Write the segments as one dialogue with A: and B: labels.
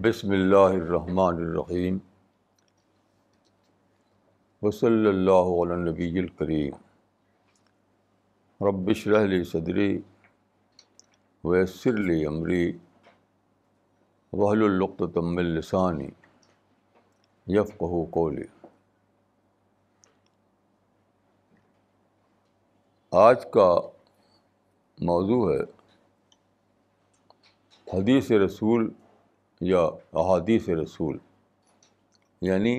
A: بسم اللہ الرحمن الرحیم وصلی اللہ علی النبی الکریم رب اشرح لی صدری ویسر لی امری واحلل عقدۃ من لسانی یفقہوا قولی۔ آج کا موضوع ہے حدیث رسول یا احادیث رسول، یعنی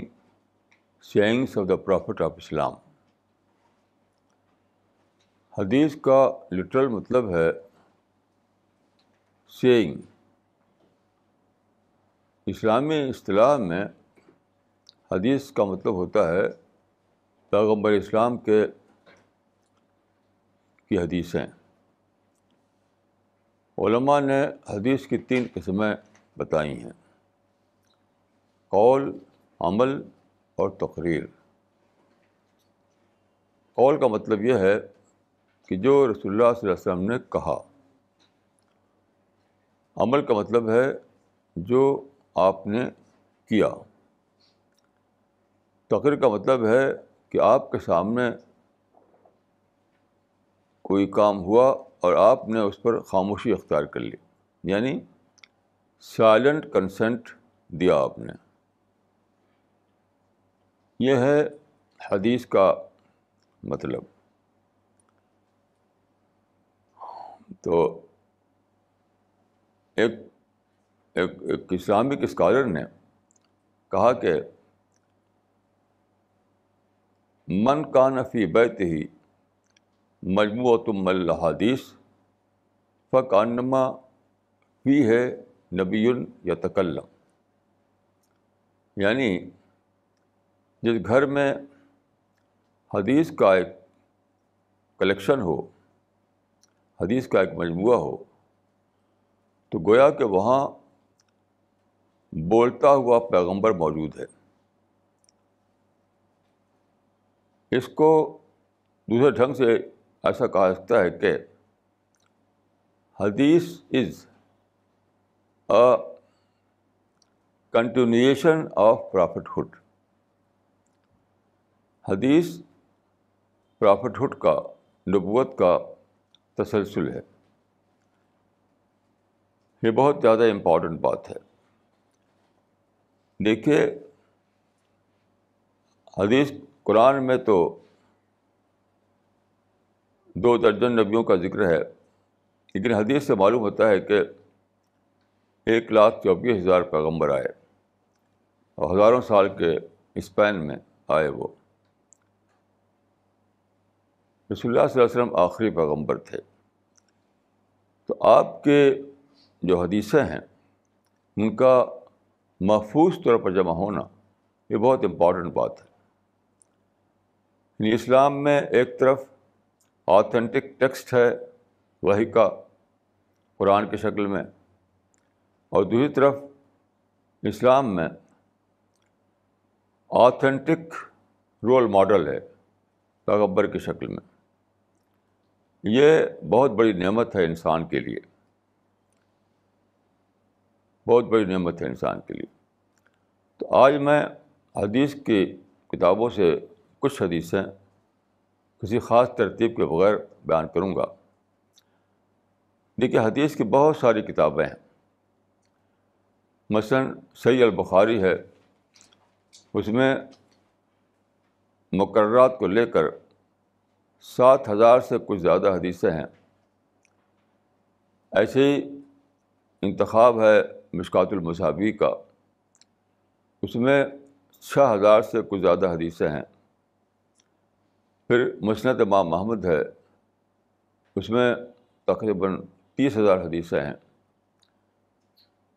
A: sayings of the prophet of Islam. حدیث کا لٹرل مطلب ہے سیئنگ۔ اسلامی اصطلاح میں حدیث کا مطلب ہوتا ہے پیغمبر اسلام کی حدیثیں۔ علماء نے حدیث کی 3 قسمیں بتائی ہیں: قول، عمل اور تقریر۔ قول کا مطلب یہ ہے کہ جو رسول اللہ صلی اللہ علیہ وسلم نے کہا۔ عمل کا مطلب ہے جو آپ نے کیا۔ تقریر کا مطلب ہے کہ آپ کے سامنے کوئی کام ہوا اور آپ نے اس پر خاموشی اختیار کر لی، یعنی سائلنٹ کنسنٹ دیا آپ نے۔ یہ ہے حدیث کا مطلب۔ تو ایک اسلامک اسکالر نے کہا کہ من کان فی بیتہ مجموعۃ من الاحادیث فکأنما فیہ نبی یتکلم، یعنی جس گھر میں حدیث کا ایک کلیکشن ہو، حدیث کا ایک مجموعہ ہو، تو گویا کہ وہاں بولتا ہوا پیغمبر موجود ہے۔ اس کو دوسرے ڈھنگ سے ایسا کہا جاتا ہے کہ حدیث is a continuation of prophethood. حدیث پرافٹ ہوڈ کا، نبوت کا تسلسل ہے۔ یہ بہت زیادہ امپورٹنٹ بات ہے۔ دیکھیے، حدیث قرآن میں تو 2 درجن نبیوں کا ذکر ہے، لیکن حدیث سے معلوم ہوتا ہے کہ 1,24,000 پیغمبر آئے اور ہزاروں سال کے اسپین میں آئے۔ وہ رسول اللہ صلی اللہ علیہ وسلم آخری پیغمبر تھے۔ تو آپ کے جو حدیثیں ہیں ان کا محفوظ طور پر جمع ہونا یہ بہت امپورٹنٹ بات ہے۔ یعنی اسلام میں ایک طرف آتھینٹک ٹیکسٹ ہے وحی کا قرآن کی شکل میں، اور دوسری طرف اسلام میں آتھینٹک رول ماڈل ہے پیغمبر کی شکل میں۔ یہ بہت بڑی نعمت ہے انسان کے لیے، بہت بڑی نعمت ہے انسان کے لیے۔ تو آج میں حدیث کی کتابوں سے کچھ حدیثیں کسی خاص ترتیب کے بغیر بیان کروں گا۔ دیکھیے، حدیث کی بہت ساری کتابیں ہیں۔ مثلاً صحیح البخاری ہے، اس میں مقررات کو لے کر 7,000 سے کچھ زیادہ حدیثیں ہیں۔ ایسے ہی انتخاب ہے مشکوٰۃ المصابیح کا، اس میں 6,000 سے کچھ زیادہ حدیثیں ہیں۔ پھر مسند امام احمد ہے، اس میں تقریباً 30,000 حدیثیں ہیں۔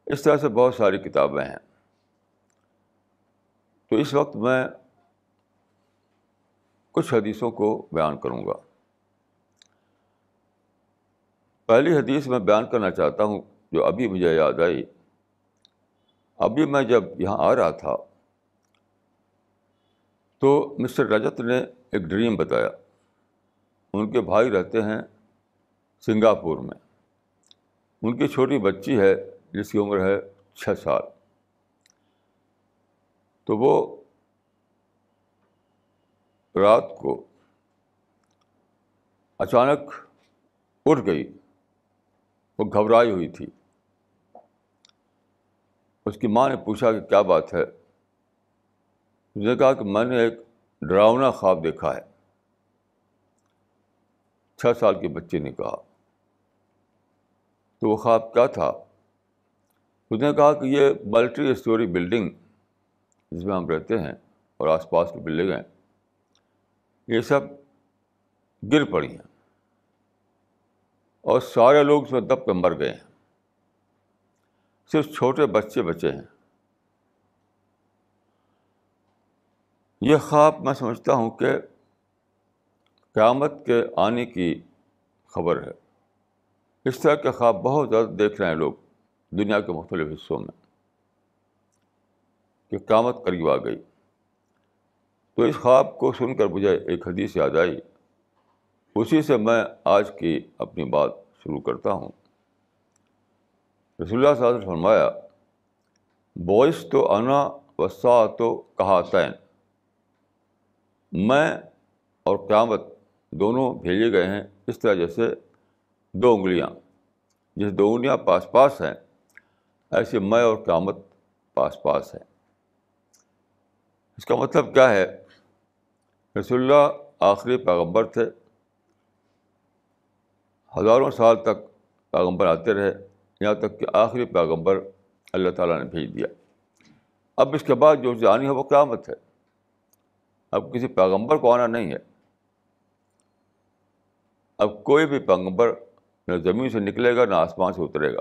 A: اس طرح سے بہت ساری کتابیں ہیں۔ تو اس وقت میں کچھ حدیثوں کو بیان کروں گا۔ پہلی حدیث میں بیان کرنا چاہتا ہوں جو ابھی مجھے یاد آئی۔ ابھی میں جب یہاں آ رہا تھا تو مسٹر رجت نے ایک ڈریم بتایا۔ ان کے بھائی رہتے ہیں سنگاپور میں، ان کی چھوٹی بچی ہے جس کی عمر ہے 6 سال۔ تو وہ رات کو اچانک اٹھ گئی. وہ گھبرائی ہوئی تھی. اس کی ماں نے پوچھا کہ کیا بات ہے؟ اس نے کہا کہ میں نے ایک ڈراؤنا خواب دیکھا ہے. 6 سال کے بچے نے کہا. تو وہ خواب کیا تھا؟ اس نے کہا کہ یہ ملٹی اسٹوری بلڈنگ جس میں ہم رہتے ہیں اور آس پاس کی بلڈنگیں، یہ سب گر پڑی ہیں اور سارے لوگ اس میں دب کے مر گئے ہیں. صرف چھوٹے بچے بچے ہیں. یہ خواب میں سمجھتا ہوں کہ قیامت کے آنے کی خبر ہے. اس طرح کے خواب بہت زیادہ دیکھ رہے ہیں لوگ دنیا کے مختلف حصوں میں کہ قیامت قریب آ گئی. تو اس خواب کو سن کر مجھے ایک حدیث یاد آئی. اسی سے میں آج کی اپنی بات شروع کرتا ہوں. رسول اللہ صلی اللہ علیہ وسلم نے فرمایا، بعثت انا والساعۃ کہاتین، میں اور قیامت دونوں بھیجے گئے ہیں اس طرح جیسے 2 انگلیاں. جیسے 2 انگلیاں پاس پاس ہیں، ایسے میں اور قیامت پاس پاس ہیں. اس کا مطلب کیا ہے؟ رسول اللہ آخری پیغمبر تھے. ہزاروں سال تک پیغمبر آتے رہے، یہاں تک کہ آخری پیغمبر اللہ تعالیٰ نے بھیج دیا. اب اس کے بعد جو چیز آنی ہے وہ قیامت ہے. اب کسی پیغمبر کو آنا نہیں ہے. اب کوئی بھی پیغمبر نہ زمین سے نکلے گا نہ آسمان سے اترے گا.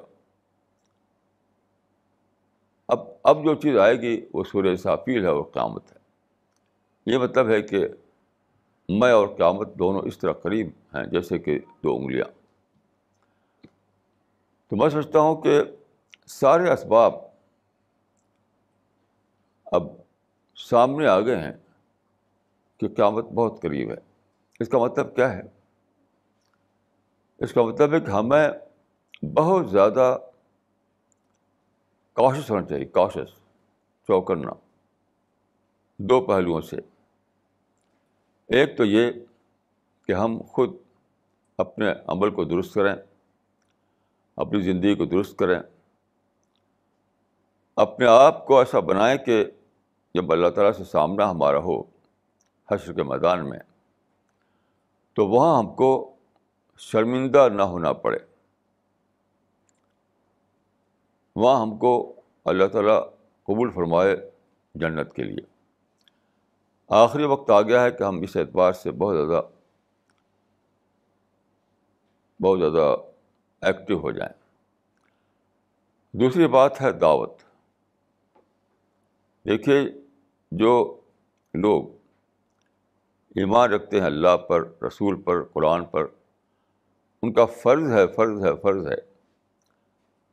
A: اب جو چیز آئے گی وہ سورہ اسرافیل ہے اور قیامت ہے. یہ مطلب ہے کہ میں اور قیامت دونوں اس طرح قریب ہیں جیسے کہ 2 انگلیاں. تو میں سمجھتا ہوں کہ سارے اسباب اب سامنے آ گئے ہیں کہ قیامت بہت قریب ہے. اس کا مطلب کیا ہے؟ اس کا مطلب ہے کہ ہمیں بہت زیادہ کاشس ہونا چاہیے. کاشس، چوکنا، 2 پہلوؤں سے. ایک تو یہ کہ ہم خود اپنے عمل کو درست کریں، اپنی زندگی کو درست کریں، اپنے آپ کو ایسا بنائیں کہ جب اللہ تعالیٰ سے سامنا ہمارا ہو حشر کے میدان میں تو وہاں ہم کو شرمندہ نہ ہونا پڑے. وہاں ہم کو اللہ تعالیٰ قبول فرمائے جنت کے لیے. آخری وقت آ گیا ہے کہ ہم اس اعتبار سے بہت زیادہ ایکٹیو ہو جائیں. دوسری بات ہے دعوت. دیکھیے، جو لوگ ایمان رکھتے ہیں اللہ پر، رسول پر، قرآن پر، ان کا فرض ہے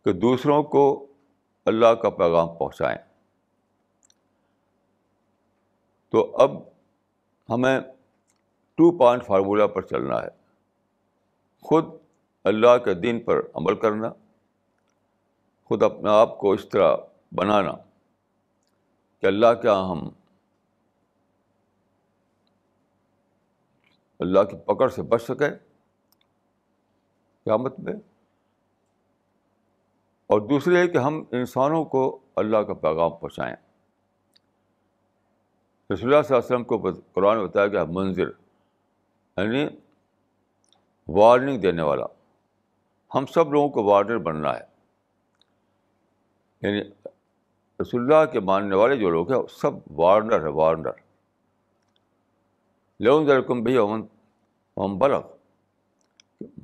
A: کہ دوسروں کو اللہ کا پیغام پہنچائیں. تو اب ہمیں 2 پوائنٹ فارمولہ پر چلنا ہے. خود اللہ کے دین پر عمل کرنا، خود اپنے آپ کو اس طرح بنانا کہ اللہ کے ہاں ہم اللہ کی پکڑ سے بچ سکیں قیامت میں. اور دوسری ہے کہ ہم انسانوں کو اللہ کا پیغام پہنچائیں. رسول اللہ صلی اللہ علیہ وسلم کو قرآن میں بتایا گیا منذر، یعنی وارننگ دینے والا. ہم سب لوگوں کو وارنر بننا ہے. یعنی رسول اللہ کے ماننے والے جو لوگ ہیں سب وارنر ہے. وارنر لَأُنذِرَكُمْ بِهِ وَمَن بَلَغَ،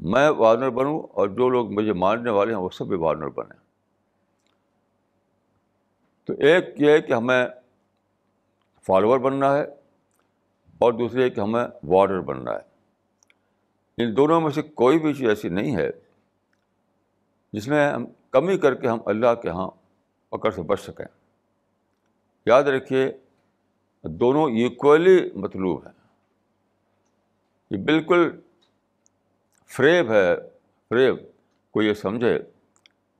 A: میں وارنر بنوں اور جو لوگ مجھے ماننے والے ہیں وہ سب بھی وارنر بنیں. تو ایک یہ ہے کہ ہمیں فالوور بننا ہے اور دوسرے ہے کہ ہمیں وارنر بننا ہے. ان دونوں میں سے کوئی بھی چیز ایسی نہیں ہے جس میں ہم کمی کر کے ہم اللہ کے ہاں پکڑ سے بچ سکیں. یاد رکھیے، دونوں ایکولی مطلوب ہیں. یہ بالکل فریب ہے، فریب کو یہ سمجھے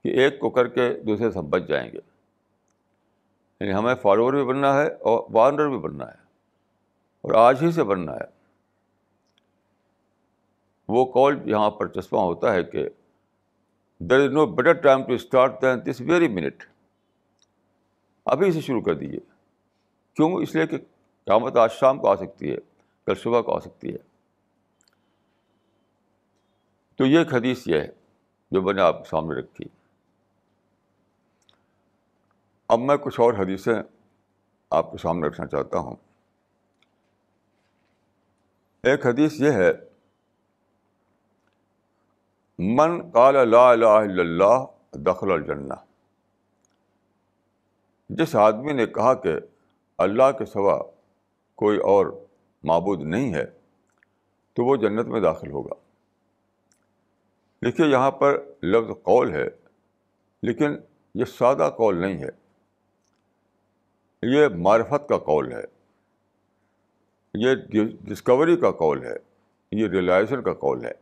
A: کہ ایک کو کر کے دوسرے سے ہم بچ جائیں گے. یعنی ہمیں فالوور بھی بننا ہے اور وارنر بھی بننا ہے، اور آج ہی سے بننا ہے۔ وہ قول یہاں پر چسپاں ہوتا ہے کہ there is no better time to start than this very minute, ابھی سے شروع کر دیجیے۔ کیوں؟ اس لیے کہ قیامت آج شام کو آ سکتی ہے، کل صبح کو آ سکتی ہے۔ تو یہ ایک حدیث یہ ہے جو میں نے آپ کے سامنے رکھی۔ اب میں کچھ اور حدیثیں آپ کے سامنے رکھنا چاہتا ہوں۔ ایک حدیث یہ ہے، من قال لا الہ الا اللہ دخل الجنہ، جس آدمی نے کہا کہ اللہ کے سوا کوئی اور معبود نہیں ہے تو وہ جنت میں داخل ہوگا۔ دیکھیے یہاں پر لفظ قول ہے، لیکن یہ سادہ قول نہیں ہے، یہ معرفت کا قول ہے، یہ ڈسکوری کا قول ہے، یہ ریئلائزیشن کا قول ہے،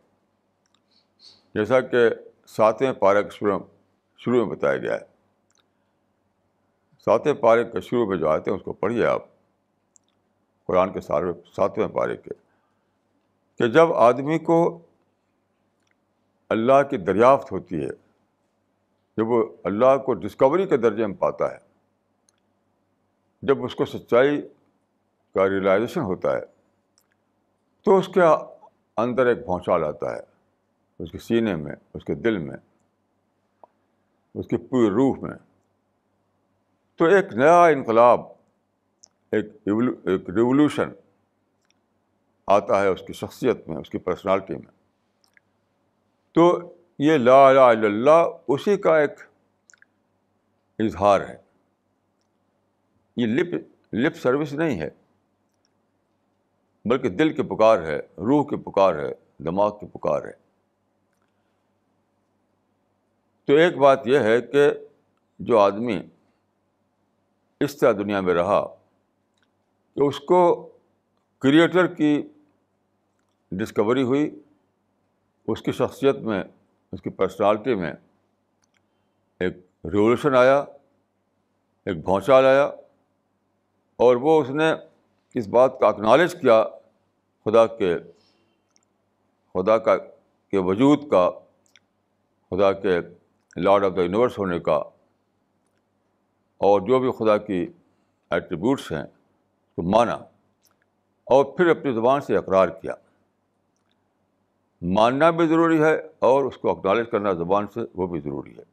A: جیسا کہ 7ویں پارے کے شروع میں بتایا گیا ہے۔ 7ویں پارے کے شروع میں جو آتے ہیں اس کو پڑھیے آپ، قرآن کے 7ویں پارے کے، کہ جب آدمی کو اللہ کی دریافت ہوتی ہے، جب وہ اللہ کو ڈسکوری کے درجے میں پاتا ہے، جب اس کو سچائی کا ریئلائزیشن ہوتا ہے، تو اس کے اندر ایک بھونچال آتا ہے، اس کے سینے میں، اس کے دل میں، اس کی پوری روح میں۔ تو ایک نیا انقلاب، ایک ریولوشن آتا ہے اس کی شخصیت میں، اس کی پرسنالٹی میں۔ تو یہ لا الہ الا اللہ اسی کا ایک اظہار ہے، یہ لپ سروس نہیں ہے، بلکہ دل کی پکار ہے، روح کی پکار ہے، دماغ کی پکار ہے۔ تو ایک بات یہ ہے کہ جو آدمی اس طرح دنیا میں رہا کہ اس کو کریٹر کی ڈسکوری ہوئی، اس کی شخصیت میں، اس کی پرسنالٹی میں ایک ریولوشن آیا، ایک بھونچال آیا، اور وہ اس نے اس بات کا اکنالج کیا، خدا کے وجود کا، خدا کے لارڈ آف دا یونیورس ہونے کا، اور جو بھی خدا کی ایٹریبیوٹس ہیں اس کو مانا، اور پھر اپنی زبان سے اقرار کیا۔ ماننا بھی ضروری ہے اور اس کو اکنالج کرنا زبان سے، وہ بھی ضروری ہے۔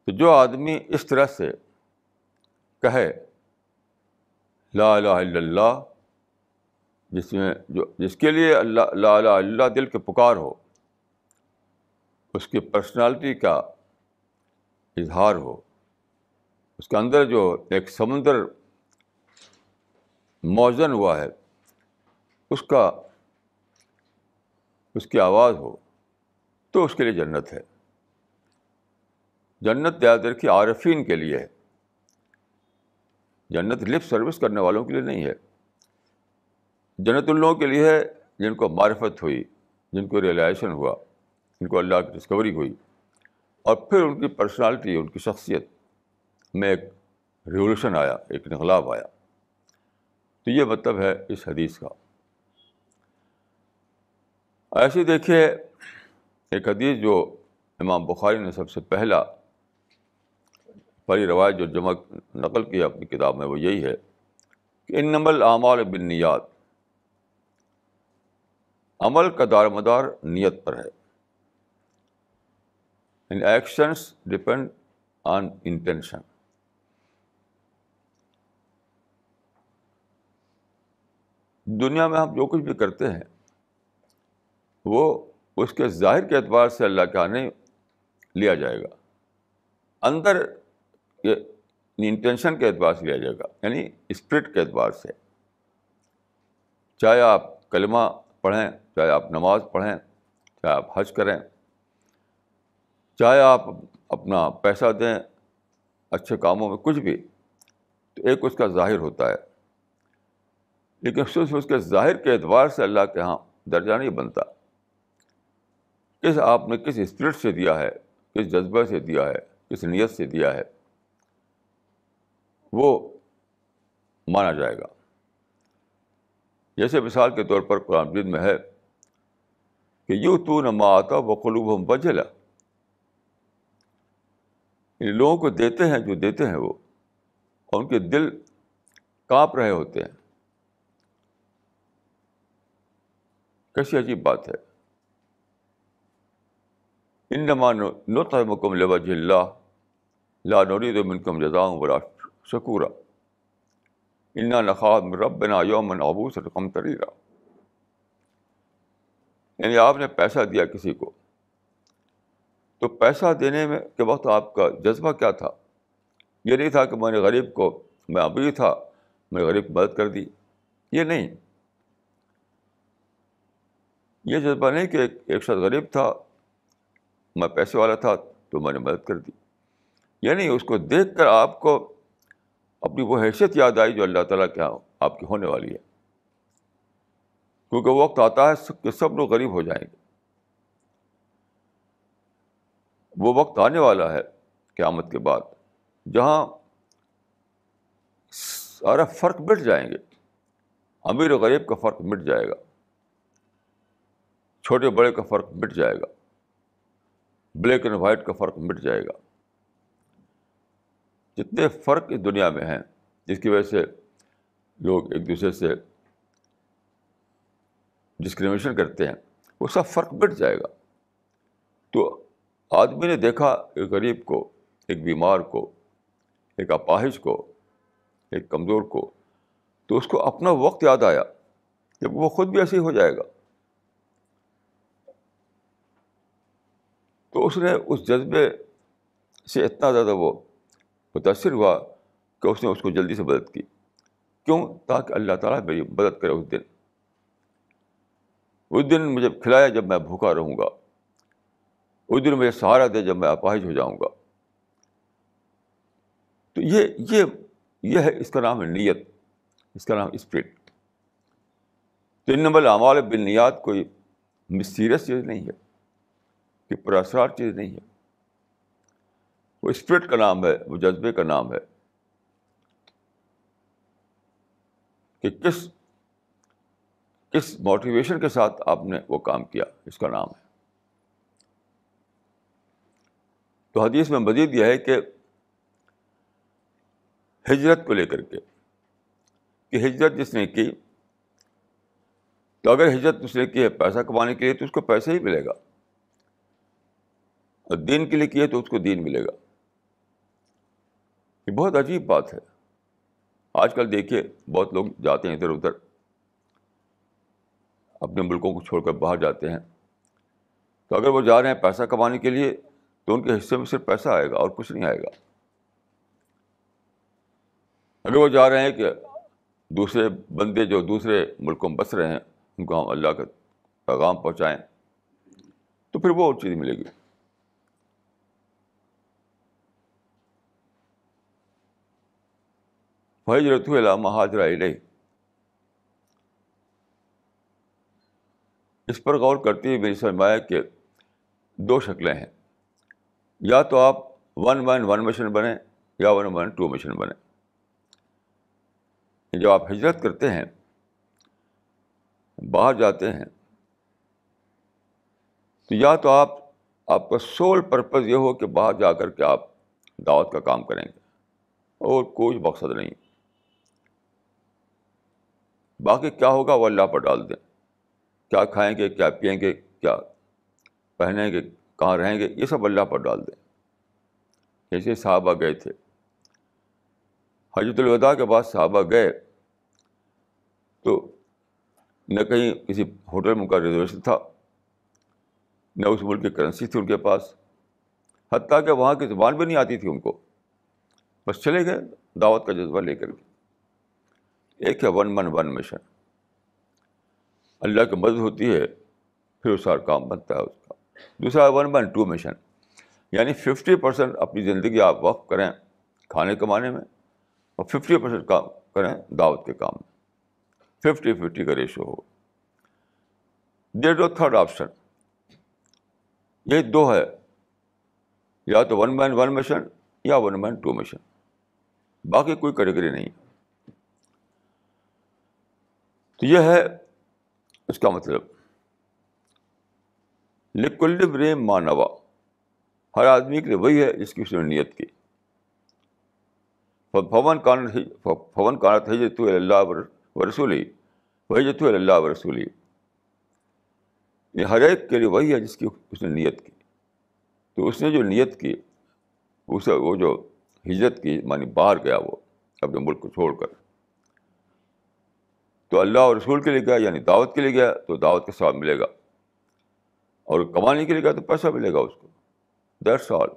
A: تو جو آدمی اس طرح سے کہے لا الہ الا اللہ، جس کے لیے اللہ لا الہ الا اللہ دل کے پکار ہو، اس کی پرسنالٹی کا اظہار ہو، اس کے اندر جو ایک سمندر موزن ہوا ہے اس کی آواز ہو، تو اس کے لیے جنت ہے۔ جنت یاد رکھیے عارفین کے لیے ہے، جنت لپ سروس کرنے والوں کے لیے نہیں ہے۔ جنت ان لوگوں کے لیے ہے جن کو معرفت ہوئی، جن کو ریئلائزیشن ہوا، جن کو اللہ کی ڈسکوری ہوئی، اور پھر ان کی پرسنالٹی، ان کی شخصیت میں ایک ریولوشن آیا، ایک انقلاب آیا۔ تو یہ مطلب ہے اس حدیث کا۔ ایسے دیکھیے ایک حدیث جو امام بخاری نے سب سے پہلی روایت جو جمع نقل کی اپنی کتاب میں، وہ یہی ہے کہ انما الاعمال بالنیات، عمل کا دار مدار نیت پر ہے۔ Actions depend on intention. دنیا میں ہم جو کچھ بھی کرتے ہیں وہ اس کے ظاہر کے اعتبار سے اللہ کا نہیں لیا جائے گا، اندر کے انٹینشن کے اعتبار سے لیا جائے گا، یعنی اسپرٹ کے اعتبار سے۔ چاہے آپ کلمہ پڑھیں، چاہے آپ نماز پڑھیں، چاہے آپ حج کریں، چاہے آپ اپنا پیسہ دیں اچھے کاموں میں، کچھ بھی، تو ایک اس کا ظاہر ہوتا ہے، لیکن صرف اس کے ظاہر کے اعتبار سے اللہ کے ہاں درجہ نہیں بنتا۔ آپ نے کس اسپرٹ سے دیا ہے، کس جذبہ سے دیا ہے، کس نیت سے دیا ہے۔ وہ مانا جائے گا. جیسے مثال کے طور پر قرآن مجید میں ہے کہ یؤتون ما آتاہم وقلوبہم وجلہ، ان لوگوں کو دیتے ہیں جو دیتے ہیں وہ، اور ان کے دل کانپ رہے ہوتے ہیں. کیسی عجیب بات ہے. انما نطعمکم لوجہ اللہ لا نرید منکم جزاء ولا شکورا انا نخاف من ربنا یوما عبوسا قمطریرا. یعنی آپ نے پیسہ دیا کسی کو، تو پیسہ دینے میں کے وقت آپ کا جذبہ کیا تھا؟ یہ نہیں تھا کہ میں نے غریب کو، میں امیر تھا میں غریب کی مدد کر دی، یہ نہیں. یہ جذبہ نہیں کہ ایک شخص غریب تھا، میں پیسے والا تھا تو میں نے مدد کر دی. یعنی اس کو دیکھ کر آپ کو اپنی وہ حیثیت یاد آئی جو اللہ تعالیٰ کے یہاں آپ کی ہونے والی ہے. کیونکہ وہ وقت آتا ہے کہ سب لوگ غریب ہو جائیں گے. وہ وقت آنے والا ہے قیامت کے بعد جہاں سارا فرق مٹ جائیں گے. امیر و غریب کا فرق مٹ جائے گا، چھوٹے بڑے کا فرق مٹ جائے گا، بلیک اینڈ وائٹ کا فرق مٹ جائے گا. جتنے فرق اس دنیا میں ہیں جس کی وجہ سے لوگ ایک دوسرے سے ڈسکریمنیشن کرتے ہیں، وہ سب فرق مٹ جائے گا. تو آدمی نے دیکھا ایک غریب کو، ایک بیمار کو، ایک اپاہج کو، ایک کمزور کو، تو اس کو اپنا وقت یاد آیا جب وہ خود بھی ایسے ہی ہو جائے گا. تو اس نے اس جذبے سے اتنا زیادہ وہ متاثر ہوا کہ اس نے اس کو جلدی سے مدد کی. کیوں؟ تاکہ اللہ تعالیٰ میری مدد کرے اس دن مجھے کھلایا جب میں بھوکا رہوں گا، اس دن مجھے سہارا دے جب میں اپاہج ہو جاؤں گا. تو یہ ہے، اس کا نام ہے نیت، اس کا نام اسپرٹ. تو انما الاعمال بالنیات کوئی مسٹیریس چیز نہیں ہے، کہ پراسرار چیز نہیں ہے. وہ اسپرٹ کا نام ہے، وہ جذبے کا نام ہے کہ کس موٹیویشن کے ساتھ آپ نے وہ کام کیا، اس کا نام ہے. تو حدیث میں مزید یہ ہے کہ ہجرت کو لے کر کے کہ ہجرت جس نے کی، تو اگر ہجرت اس نے کی ہے پیسہ کمانے کے لیے تو اس کو پیسہ ہی ملے گا، اور دین کے لیے کی ہے تو اس کو دین ملے گا. یہ بہت عجیب بات ہے. آج کل دیکھیے بہت لوگ جاتے ہیں ادھر ادھر، اپنے ملکوں کو چھوڑ کر باہر جاتے ہیں، تو اگر وہ جا رہے ہیں پیسہ کمانے کے لیے تو ان کے حصے میں صرف پیسہ آئے گا اور کچھ نہیں آئے گا. اگر وہ جا رہے ہیں کہ دوسرے بندے جو دوسرے ملکوں میں بس رہے ہیں ان کو ہم اللہ کا پیغام پہنچائیں تو پھر وہ اور چیز ملے گی. فَهِجْرَتُهُ إِلَىٰ مَا هَاجَرَ إِلَيْهِ. اس پر غور کرتے ہوئے میری سمجھ میں آیا کہ دو شکلیں ہیں، یا تو آپ 1 مین 1 مشن بنیں یا 1 مین 2 مشن بنیں. جب آپ ہجرت کرتے ہیں، باہر جاتے ہیں، تو یا تو آپ کا سول پرپز یہ ہو کہ باہر جا کر کے آپ دعوت کا کام کریں گے اور کوئی مقصد نہیں، باقی کیا ہوگا وہ اللہ پر ڈال دیں. کیا کھائیں گے، کیا پئیں گے، کیا پہنیں گے، کہاں رہیں گے، یہ سب اللہ پر ڈال دیں. جیسے صحابہ گئے تھے حجۃ الوداع کے بعد، صحابہ گئے تو نہ کہیں کسی ہوٹل میں ان کا ریزرویشن تھا، نہ اس ملک کی کرنسی تھی ان کے پاس، حتیٰ کہ وہاں کی زبان بھی نہیں آتی تھی ان کو. بس چلے گئے دعوت کا جذبہ لے کر کے. ایک ہے 1 مین 1 مشن، اللہ کی مدد ہوتی ہے پھر اس کا کام بنتا ہے اس کا. دوسرا 1 مین 2 مشن، یعنی 50% اپنی زندگی آپ وقف کریں کھانے کمانے میں اور 50% کام کریں دعوت کے کام میں. 50-50 کا ریشو ہو. دیر نو تھرڈ آپشن. یہ دو ہے، یا تو 1 مین 1 مشن یا 1 مین 2 مشن. باقی کوئی کیٹیگری نہیں. تو یہ ہے اس کا مطلب. لکل امرئ ما نویٰ، ہر آدمی کے لیے وہی ہے جس کی اس نے نیت کی. فمن کانت ہجرتہ الی اللہ ورسولہ فہجرتہ الی اللہ ورسولہ. یہ ہر ایک کے لیے وہی ہے جس کی اس نے نیت کی. تو اس نے جو نیت کی اسے، وہ جو ہجرت کی معنی باہر گیا، وہ اپنے ملک کو چھوڑ کر، تو اللہ اور رسول کے لیے گیا، یعنی دعوت کے لیے گیا تو دعوت کا ثواب ملے گا، اور کمانے کے لیے گیا تو پیسہ ملے گا اس کو. That's all.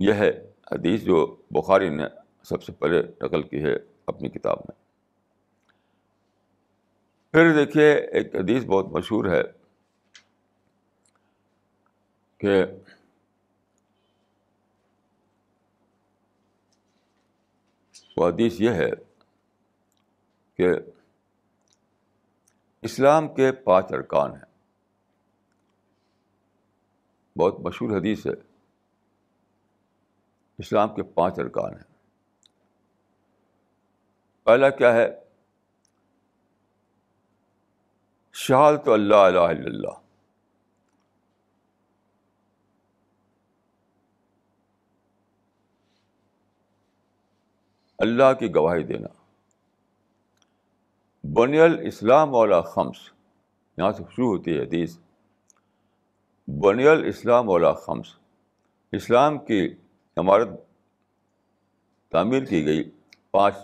A: یہ ہے حدیث جو بخاری نے سب سے پہلے نقل کی ہے اپنی کتاب میں. پھر دیکھیے ایک حدیث بہت مشہور ہے کہ وہ حدیث یہ ہے کہ اسلام کے 5 ارکان ہیں. بہت مشہور حدیث ہے. اسلام کے 5 ارکان ہیں. پہلا کیا ہے؟ شہادۃ اللہ الہ الا اللہ. اللہ کی گواہی دینا. بنی الاسلام علی 5، یہاں سے شروع ہوتی ہے حدیث. بنی الاسلام علی 5، اسلام کی عمارت تعمیر کی گئی 5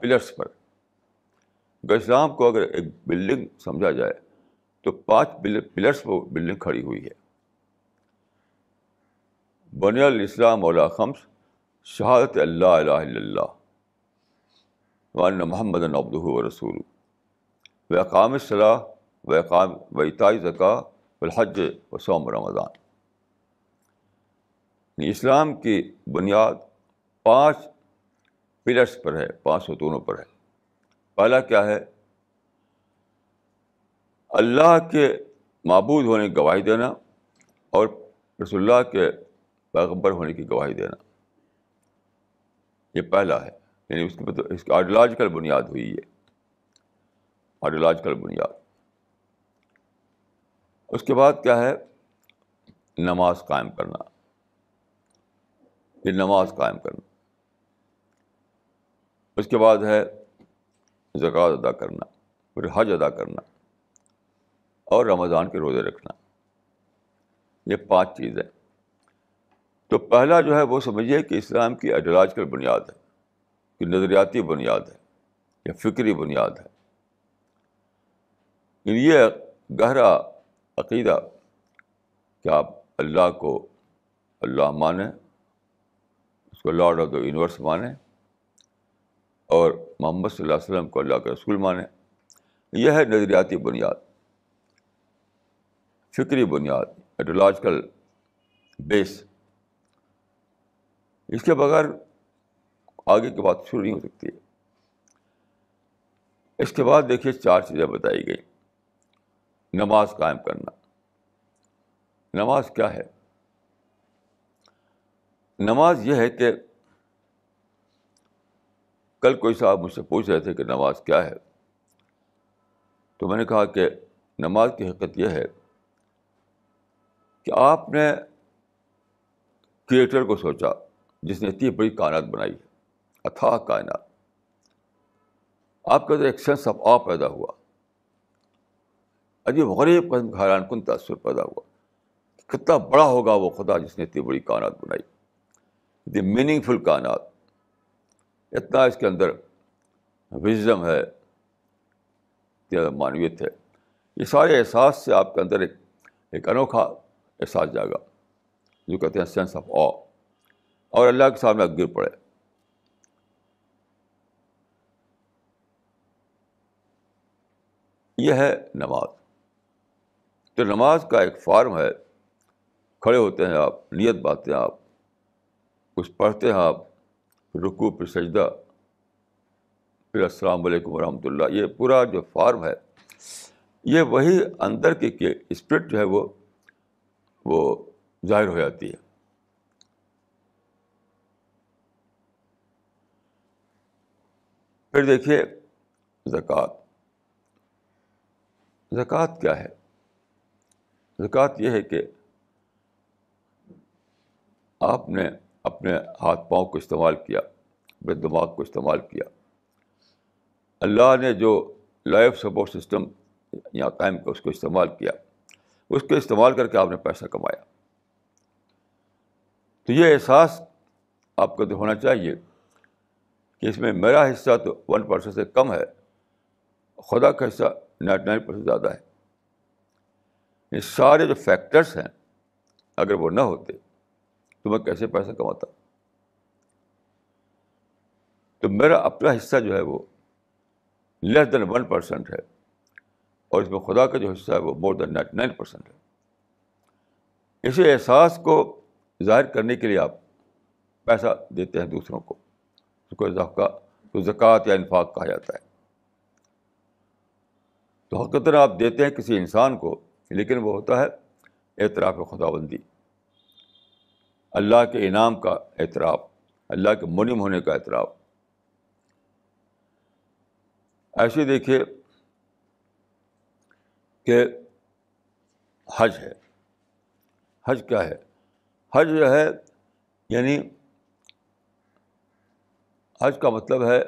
A: پلرس پر. اسلام کو اگر ایک بلڈنگ سمجھا جائے تو 5 پلرس پر بلڈنگ کھڑی ہوئی ہے. بنی الاسلام علی 5، شہادت اللہ الہ الا اللہ وان محمدا عبدہ ورسولہ واقام الصلاۃ وایتاء الزکوٰۃ والحج وصوم رمضان. اسلام کی بنیاد 5 پلرس پر ہے، 5 ستونوں پر ہے. پہلا کیا ہے؟ اللہ کے معبود ہونے کی گواہی دینا اور رسول اللہ کے پیغمبر ہونے کی گواہی دینا. یہ پہلا ہے، یعنی اس کی آئیڈیالوجیکل بنیاد ہوئی ہے، آئیڈیالوجیکل بنیاد. اس کے بعد کیا ہے؟ نماز قائم کرنا. یہ نماز قائم کرنا. اس کے بعد ہے زکوٰۃ ادا کرنا، پھر حج ادا کرنا اور رمضان کے روزے رکھنا. یہ 5 چیزیں. تو پہلا جو ہے وہ سمجھیے کہ اسلام کی آئیڈیالوجیکل بنیاد ہے، کہ نظریاتی بنیاد ہے یا فکری بنیاد ہے. یہ گہرا عقیدہ کہ آپ اللہ کو اللہ مانیں، اس کو لارڈ آف دا یونیورس مانیں، اور محمد صلی اللہ علیہ وسلم کو اللہ کے رسول مانیں. یہ ہے نظریاتی بنیاد، فکری بنیاد، آئیڈیالوجیکل بیس. اس کے بغیر آگے کی بات شروع نہیں ہو سکتی ہے. اس کے بعد دیکھیے 4 چیزیں بتائی گئی. نماز قائم کرنا. نماز کیا ہے؟ نماز یہ ہے کہ کل کوئی صاحب مجھ سے پوچھ رہے تھے کہ نماز کیا ہے، تو میں نے کہا کہ نماز کی حقیقت یہ ہے کہ آپ نے کریٹر کو سوچا جس نے اتنی بڑی کائنات بنائی ہے، اتھاہ کائنات. آپ کا ایک سینس آف آ پیدا ہوا، عجیب غریب قسم کا حیران کن تاثر پیدا ہوا. کتنا بڑا ہوگا وہ خدا جس نے اتنی بڑی کائنات بنائی، اتنی میننگ فل کائنات، اتنا اس کے اندر وزڈم ہے، معنویت ہے. یہ سارے احساس سے آپ کے اندر ایک انوکھا احساس جاگا جو کہتے ہیں سینس آف آ، اور اللہ کے سامنے گر پڑے. یہ ہے نماز. تو نماز کا ایک فارم ہے. کھڑے ہوتے ہیں آپ، نیت باندھتے ہیں آپ، کچھ پڑھتے ہیں آپ، رکوع پھر سجدہ پھر السلام علیکم ورحمۃ اللہ. یہ پورا جو فارم ہے یہ وہی اندر کی اسپرٹ جو ہے وہ ظاہر ہو جاتی ہے. پھر دیکھیے زکوٰۃ. زکوٰۃ کیا ہے؟ زکوٰۃ یہ ہے کہ آپ نے اپنے ہاتھ پاؤں کو استعمال کیا، اپنے دماغ کو استعمال کیا، اللہ نے جو لائف سپورٹ سسٹم یہاں قائم کیا اس کو استعمال کیا، اس کو استعمال کر کے آپ نے پیسہ کمایا. تو یہ احساس آپ کو ہونا چاہیے کہ اس میں میرا حصہ تو 1% سے کم ہے، خدا کا حصہ 99% زیادہ ہے. یہ سارے جو فیکٹرس ہیں اگر وہ نہ ہوتے تو میں کیسے پیسہ کماتا؟ تو میرا اپنا حصہ جو ہے وہ لیس دین 1% ہے، اور اس میں خدا کا جو حصہ ہے وہ مور دین 99% ہے. اسی احساس کو ظاہر کرنے کے لیے آپ پیسہ دیتے ہیں دوسروں کو، اس کو زکوٰۃ یا انفاق کہا جاتا ہے. تو حقیقتاً آپ دیتے ہیں کسی انسان کو، لیکن وہ ہوتا ہے اعتراف خداوندی، اللہ کے انعام کا اعتراف، اللہ کے منعم ہونے کا اعتراف. ایسے دیکھیے کہ حج ہے. حج کیا ہے؟ حج جو ہے یعنی حج کا مطلب ہے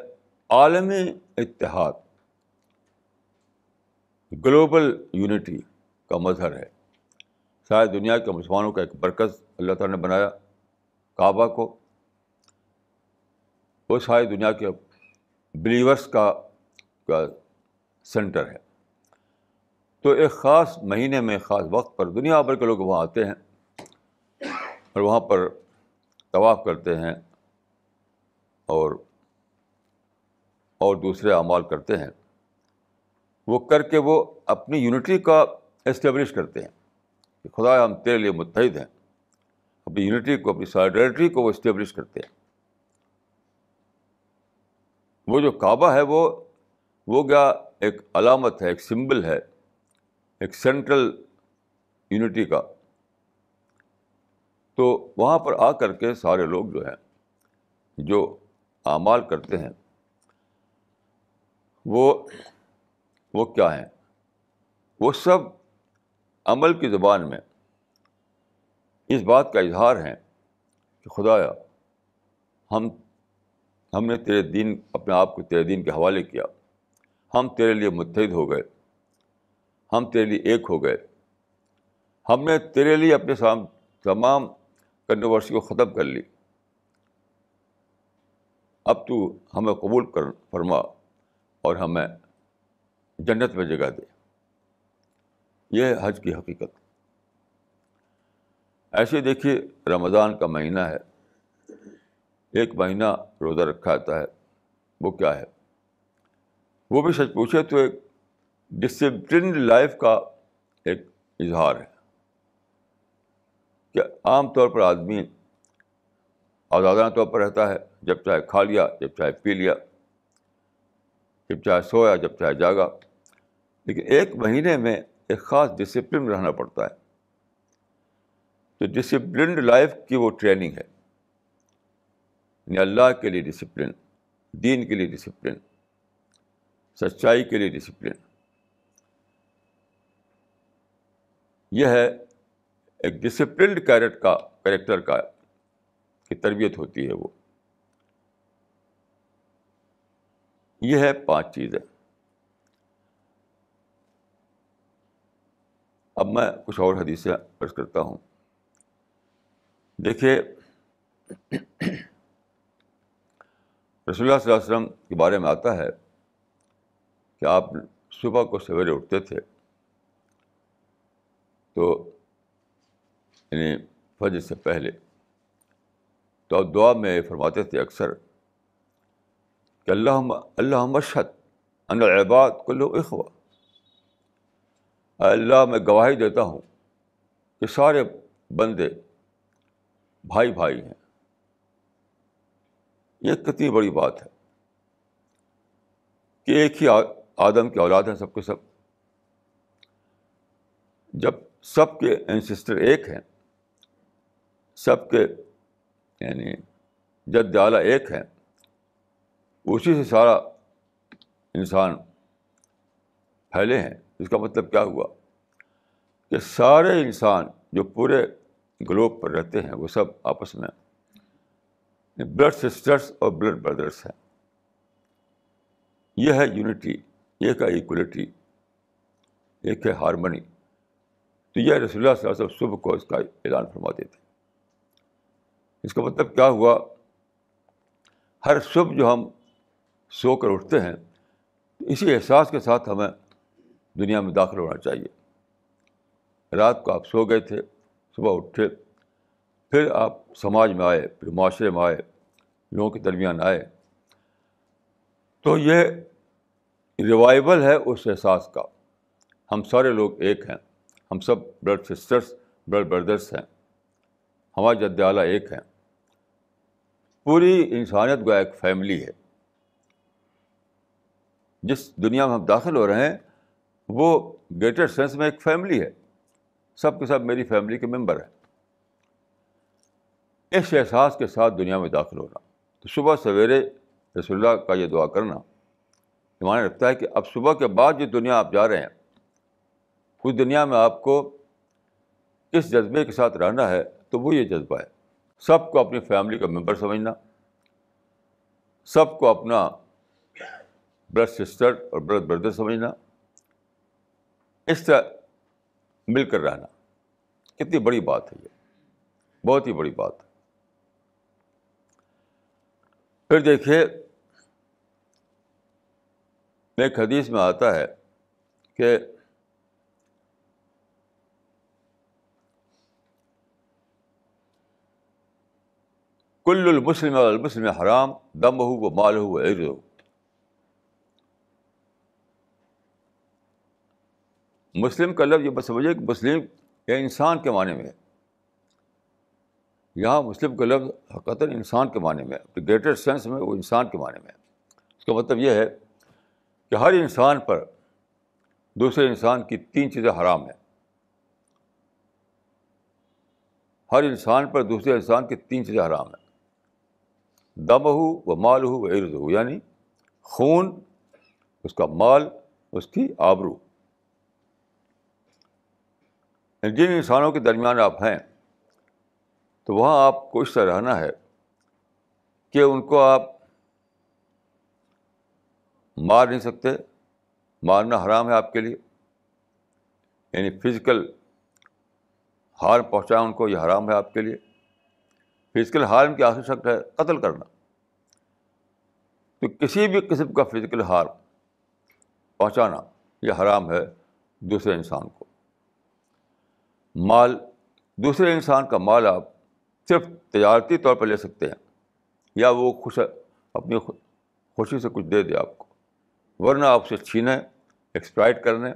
A: عالمی اتحاد، گلوبل یونٹی کا مظہر ہے. ساری دنیا کے مسلمانوں کا ایک مرکز اللہ تعالیٰ نے بنایا، کعبہ کو. وہ ساری دنیا کے بلیورس کا سینٹر ہے. تو ایک خاص مہینے میں خاص وقت پر دنیا بھر کے لوگ وہاں آتے ہیں اور وہاں پر طواف کرتے ہیں اور دوسرے اعمال کرتے ہیں. وہ کر کے وہ اپنی یونٹی کا اسٹیبلش کرتے ہیں کہ خدا ہم تیرے لیے متحد ہیں. اپنی یونٹی کو، اپنی سالیڈریٹی کو وہ اسٹیبلش کرتے ہیں. وہ جو کعبہ ہے وہ کیا ایک علامت ہے، ایک سمبل ہے، ایک سینٹرل یونٹی کا. تو وہاں پر آ کر کے سارے لوگ جو ہیں جو اعمال کرتے ہیں وہ کیا ہیں؟ وہ سب عمل کی زبان میں اس بات کا اظہار ہے کہ خدایا ہم نے تیرے دین، اپنے آپ کو تیرے دین کے حوالے کیا، ہم تیرے لیے متحد ہو گئے، ہم تیرے لیے ایک ہو گئے، ہم نے تیرے لیے اپنے تمام کنٹروورسی کو ختم کر لی. اب تو ہمیں قبول فرما اور ہمیں جنت میں جگہ دے. یہ حج کی حقیقت. ایسے دیکھیے رمضان کا مہینہ ہے، ایک مہینہ روزہ رکھا جاتا ہے. وہ کیا ہے؟ وہ بھی سچ پوچھے تو ایک ڈسپلنڈ لائف کا ایک اظہار ہے کہ عام طور پر آدمی آزادانہ طور پر رہتا ہے، جب چاہے کھا لیا، جب چاہے پی لیا، جب چاہے سویا، جب چاہے جاگا. لیکن ایک مہینے میں ایک خاص ڈسپلن میں رہنا پڑتا ہے. تو ڈسپلنڈ لائف کی وہ ٹریننگ ہے، یعنی اللہ کے لیے ڈسپلن، دین کے لیے ڈسپلن، سچائی کے لیے ڈسپلن. یہ ہے ایک ڈسپلنڈ کیریکٹر کا کی تربیت ہوتی ہے. وہ یہ ہے 5 چیزیں. اب میں کچھ اور حدیثیں عرض کرتا ہوں. دیکھیے رسول اللہ صلی اللہ علیہ وسلم کے بارے میں آتا ہے کہ آپ صبح کو سویرے اٹھتے تھے تو یعنی فجر سے پہلے تو آپ دعا میں فرماتے تھے اکثر کہ اللہم اشہد ان العباد کلہم اخوہ. اللہ میں گواہی دیتا ہوں کہ سارے بندے بھائی بھائی ہیں. یہ کتنی بڑی بات ہے کہ ایک ہی آدم کی اولاد ہیں سب کے سب. جب سب کے اینسسٹر ایک ہیں، سب کے یعنی جد اعلیٰ ایک ہیں، اسی سے سارا انسان پھیلے ہیں، اس کا مطلب کیا ہوا کہ سارے انسان جو پورے گلوب پر رہتے ہیں وہ سب آپس میں بلڈ سسٹرس اور بلڈ بردرس ہیں. یہ ہے یونٹی، ایک ہے ایکولیٹی، ایک ہے ہارمنی. تو یہ رسول اللہ صلی اللہ علیہ وسلم صبح کو اس کا اعلان فرماتے تھے. اس کا مطلب کیا ہوا، ہر صبح جو ہم سو کر اٹھتے ہیں اسی احساس کے ساتھ ہمیں دنیا میں داخل ہونا چاہیے. رات کو آپ سو گئے تھے، صبح اٹھے، پھر آپ سماج میں آئے، پھر معاشرے میں آئے، لوگوں کے درمیان آئے، تو یہ ریوائول ہے اس احساس کا. ہم سارے لوگ ایک ہیں، ہم سب بلڈ سسٹرس، بلڈ بردرس ہیں، ہمارا جد اعلیٰ ایک ہیں. پوری انسانیت کا ایک فیملی ہے. جس دنیا میں ہم داخل ہو رہے ہیں وہ گریٹر سینس میں ایک فیملی ہے، سب کے سب میری فیملی کے ممبر ہیں. اس احساس کے ساتھ دنیا میں داخل ہونا. تو صبح سویرے رسول اللہ کا یہ دعا کرنا یہ معنی رکھتا ہے کہ اب صبح کے بعد جو دنیا آپ جا رہے ہیں اس دنیا میں آپ کو کس جذبے کے ساتھ رہنا ہے، تو وہ یہ جذبہ ہے سب کو اپنی فیملی کا ممبر سمجھنا، سب کو اپنا بلڈ سسٹر اور بلڈ بردر سمجھنا، اس طرح مل کر رہنا. کتنی بڑی بات ہے یہ، بہت ہی بڑی بات ہے. پھر دیکھیے ایک حدیث میں آتا ہے کہ کل المسلم علی المسلم حرام دمہ و مالہ و عرضہ. مسلم کا لفظ یہ بس سمجھے کہ مسلم یا انسان کے معنی میں ہے. یہاں مسلم کا لفظ حقیقتاً انسان کے معنی میں ہے، گریٹر سینس میں وہ انسان کے معنی میں ہے. اس کا مطلب یہ ہے کہ ہر انسان پر دوسرے انسان کی 3 چیزیں حرام ہیں. ہر انسان پر دوسرے انسان کی 3 چیزیں حرام ہیں: دمہ و مالہ و عرضہ، یعنی خون، اس کا مال، اس کی آبرو. جن انسانوں کے درمیان آپ ہیں تو وہاں آپ کو اس طرح رہنا ہے کہ ان کو آپ مار نہیں سکتے، مارنا حرام ہے آپ کے لیے. یعنی فزیکل ہارم پہنچائیں ان کو، یہ حرام ہے آپ کے لیے. فزیکل ہارم کی آخری شکل ہے قتل کرنا. تو کسی بھی قسم کا فزیکل ہارم پہنچانا یہ حرام ہے دوسرے انسان کو. مال، دوسرے انسان کا مال آپ صرف تجارتی طور پر لے سکتے ہیں یا وہ اپنی خوشی سے کچھ دے دے آپ کو، ورنہ آپ سے چھینیں، ایکسپلائٹ کرنے،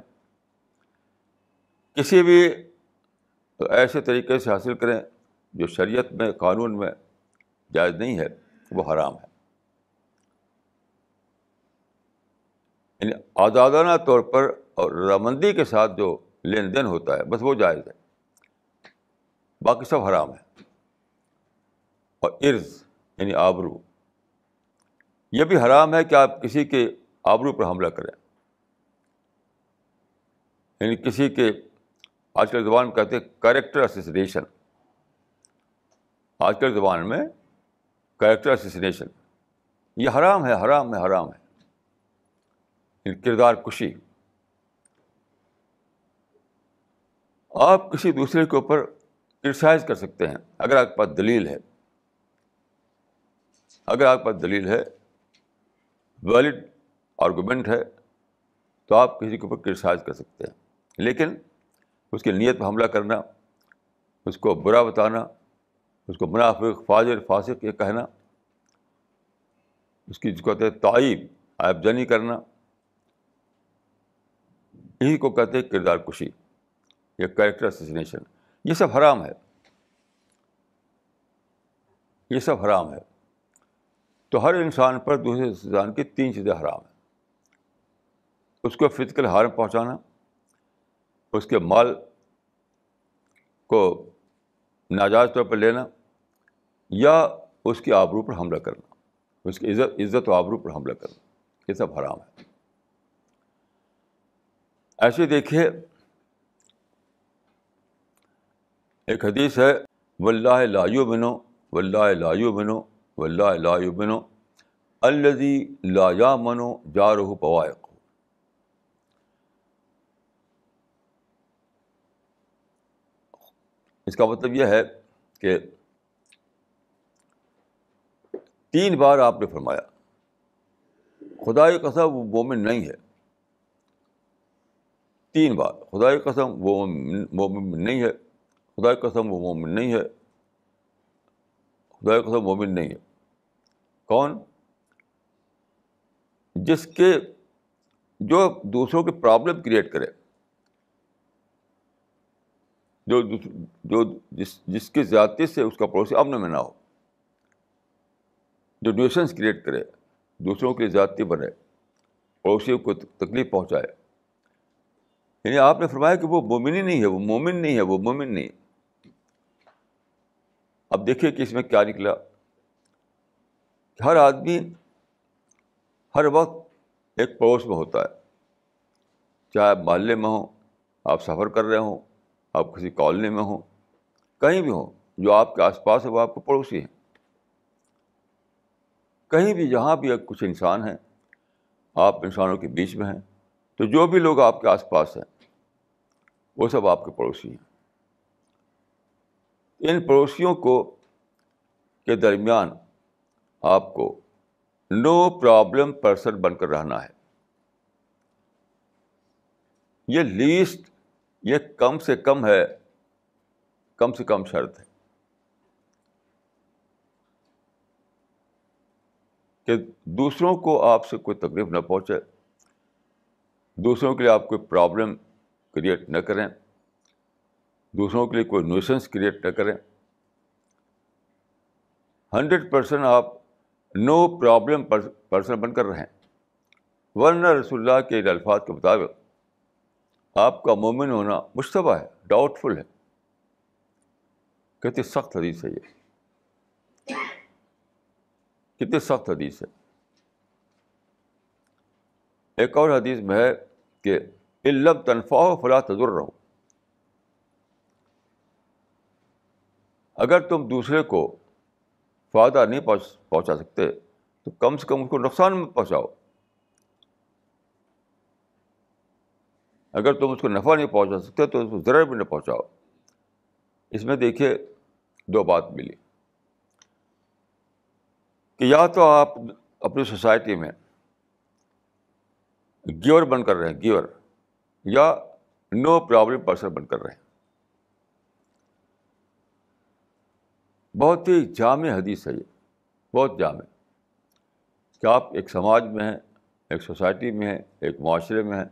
A: کسی بھی ایسے طریقے سے حاصل کریں جو شریعت میں، قانون میں جائز نہیں ہے، وہ حرام ہے. یعنی آزادانہ طور پر اور رضامندی کے ساتھ جو لین دین ہوتا ہے بس وہ جائز ہے، باقی سب حرام ہے. اور عرض یعنی آبرو، یہ بھی حرام ہے کہ آپ کسی کے آبرو پر حملہ کریں. یعنی کسی کے، آج کل زبان میں کہتے ہیں کریکٹر اسیسینیشن، آج کل زبان میں کریکٹر اسیسینیشن یہ حرام ہے، حرام ہے، حرام ہے. یعنی کردار کشی. آپ کسی دوسرے کے اوپر کرٹیسائز کر سکتے ہیں اگر آپ کے پاس دلیل ہے، اگر آپ کے پاس دلیل ہے، ویلڈ آرگومنٹ ہے، تو آپ کسی کے اوپر کرٹیسائز کر سکتے ہیں. لیکن اس کی نیت پہ حملہ کرنا، اس کو برا بتانا، اس کو منافق، فاجر، فاسق یہ کہنا، اس کی جس کو کہتے ہیں تعیب، عیب زنی کرنا، یہی کو کہتے ہیں کردار کشی یا کریکٹر اسیسینیشن. یہ سب حرام ہے، یہ سب حرام ہے. تو ہر انسان پر دوسرے انسان کی 3 چیزیں حرام ہیں: اس کو فزیکل ہارم پہنچانا، اس کے مال کو ناجائز طور پر لینا، یا اس کی آبرو پر حملہ کرنا، اس کی عزت و آبرو پر حملہ کرنا. یہ سب حرام ہے. ایسے دیکھیے ایک حدیث ہے، واللہ لا یؤمن واللہ لا یؤمن واللہ لا یؤمن الذی لا یامن جارہ بوائقہ. اس کا مطلب یہ ہے کہ 3 بار آپ نے فرمایا خدا کی قسم وہ مومن نہیں ہے. 3 بار خدا کی قسم وہ مومن نہیں ہے، خدا کی قسم وہ مومن نہیں ہے، خدا کی قسم مومن نہیں ہے. کون؟ جو دوسروں کی پرابلم کریٹ کرے، جس کی زیادتی سے اس کا پڑوسی امن میں نہ ہو، جو نیوسنس کریٹ کرے، دوسروں کی زیادتی بنے، پڑوسیوں کو تکلیف پہنچائے. یعنی آپ نے فرمایا کہ وہ مومن ہی نہیں ہے، وہ مومن نہیں ہے، وہ مومن نہیں ہے. اب دیکھیے کہ اس میں کیا نکلا. ہر آدمی ہر وقت ایک پڑوس میں ہوتا ہے، چاہے آپ محلے میں ہوں، آپ سفر کر رہے ہوں، آپ کسی کالونی میں ہوں، کہیں بھی ہوں، جو آپ کے آس پاس ہے وہ آپ کے پڑوسی ہیں. کہیں بھی جہاں بھی کچھ انسان ہیں، آپ انسانوں کے بیچ میں ہیں، تو جو بھی لوگ آپ کے آس پاس ہیں وہ سب آپ کے پڑوسی ہیں. ان پڑوسیوں کے درمیان آپ کو نو پرابلم پرسن بن کر رہنا ہے. یہ لیسٹ، یہ کم سے کم ہے، کم سے کم شرط ہے کہ دوسروں کو آپ سے کوئی تکلیف نہ پہنچے، دوسروں کے لیے آپ کوئی پرابلم کریٹ نہ کریں، دوسروں کے لیے کوئی نیوسنس کریٹ نہ کریں. 100% آپ نو پرابلم پرسن بن کر رہیں، ورنہ رسول اللہ کے الفاظ کے مطابق آپ کا مومن ہونا مشتبہ ہے، ڈاؤٹ فل ہے. کتنی سخت حدیث ہے یہ، کتنی سخت حدیث ہے. ایک اور حدیث میں ہے کہ ان لم تنفعہ فلا تضرہ، اگر تم دوسرے کو فائدہ نہیں پہنچا سکتے تو کم سے کم اس کو نقصان میں پہنچاؤ. اگر تم اس کو نفع نہیں پہنچا سکتے تو اس کو ضرر بھی نہ پہنچاؤ. اس میں دیکھیے 2 بات ملی کہ یا تو آپ اپنی سوسائٹی میں گیور بن کر رہے ہیں، گیور، یا نو پرابلم پرسن بن کر رہے ہیں. بہت ہی جامع حدیث ہے یہ، بہت جامع، کہ آپ ایک سماج میں ہیں، ایک سوسائٹی میں ہیں، ایک معاشرے میں ہیں،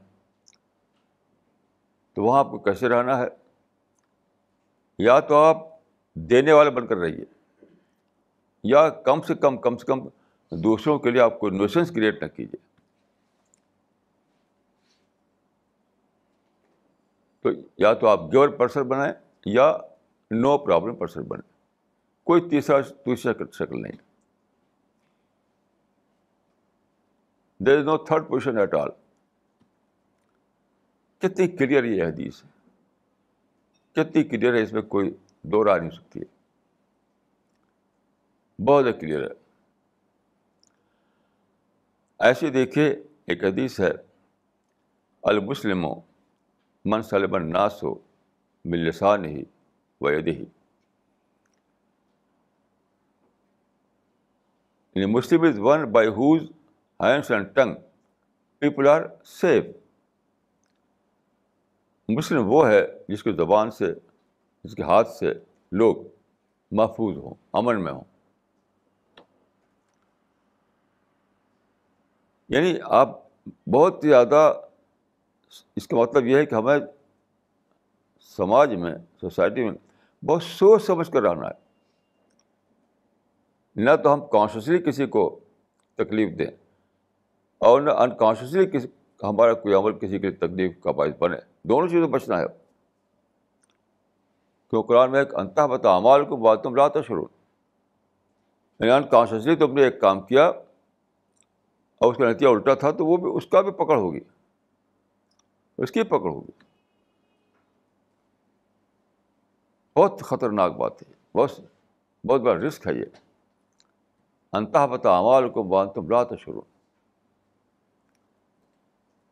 A: تو وہاں آپ کو کیسے رہنا ہے. یا تو آپ دینے والے بن کر رہیے، یا کم سے کم دوسروں کے لیے آپ کو نیوسنس کریٹ نہ کیجیے. تو یا تو آپ گیور پرسن بنائیں یا نو پرابلم پرسن بنیں، کوئی دوسری شکل نہیں. There is no third position at all. کتنی کلیئر یہ حدیث ہے، کتنی کلیئر ہے، اس میں کوئی دو رائے نہیں سکتی ہے، بہت کلیئر ہے. ایسے دیکھیے ایک حدیث ہے، المسلم من سلم الناس من لسانہ ویدہ. Muslim is one by whose hands and tongue people are safe. مسلم وہ ہے جس کی زبان سے، جس کے ہاتھ سے لوگ محفوظ ہوں، امن میں ہوں. یعنی آپ بہت زیادہ، اس کا مطلب یہ ہے کہ ہمیں سماج میں، سوسائٹی میں بہت سوچ سمجھ کر رہنا ہے. نہ تو ہم کانشیسلی کسی کو تکلیف دیں اور نہ انکانشیسلی ہمارا کوئی عمل کسی کے تکلیف کا باعث بنے. دونوں چیزوں سے بچنا ہے. کیوں قرآن میں ایک انتہبت اعمالکم وانتم لا تشعرون، یعنی انکانشیسلی تم نے ایک کام کیا اور اس کا نتیجہ الٹا تھا تو وہ بھی، اس کا بھی پکڑ ہوگی. اس کی پکڑ ہوگی. بہت خطرناک بات ہے, بہت بڑا رسک ہے یہ. ان تحبط اعمالکم وانتم لا تشعرون.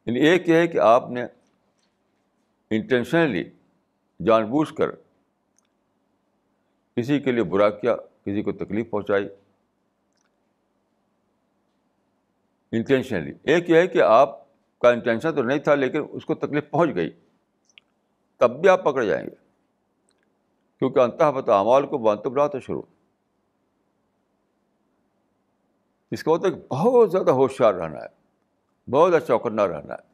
A: یعنی ایک یہ ہے کہ آپ نے انٹینشنلی جان بوجھ کر کسی کے لیے برا کیا, کسی کو تکلیف پہنچائی انٹینشنلی. ایک یہ ہے کہ آپ کا انٹینشن تو نہیں تھا لیکن اس کو تکلیف پہنچ گئی, تب بھی آپ پکڑ جائیں گے, کیونکہ ان تحبط اعمالکم وانتم لا تشعرون. اس کا مطلب بہت زیادہ ہوشیار رہنا ہے, بہت زیادہ چوکنا رہنا ہے.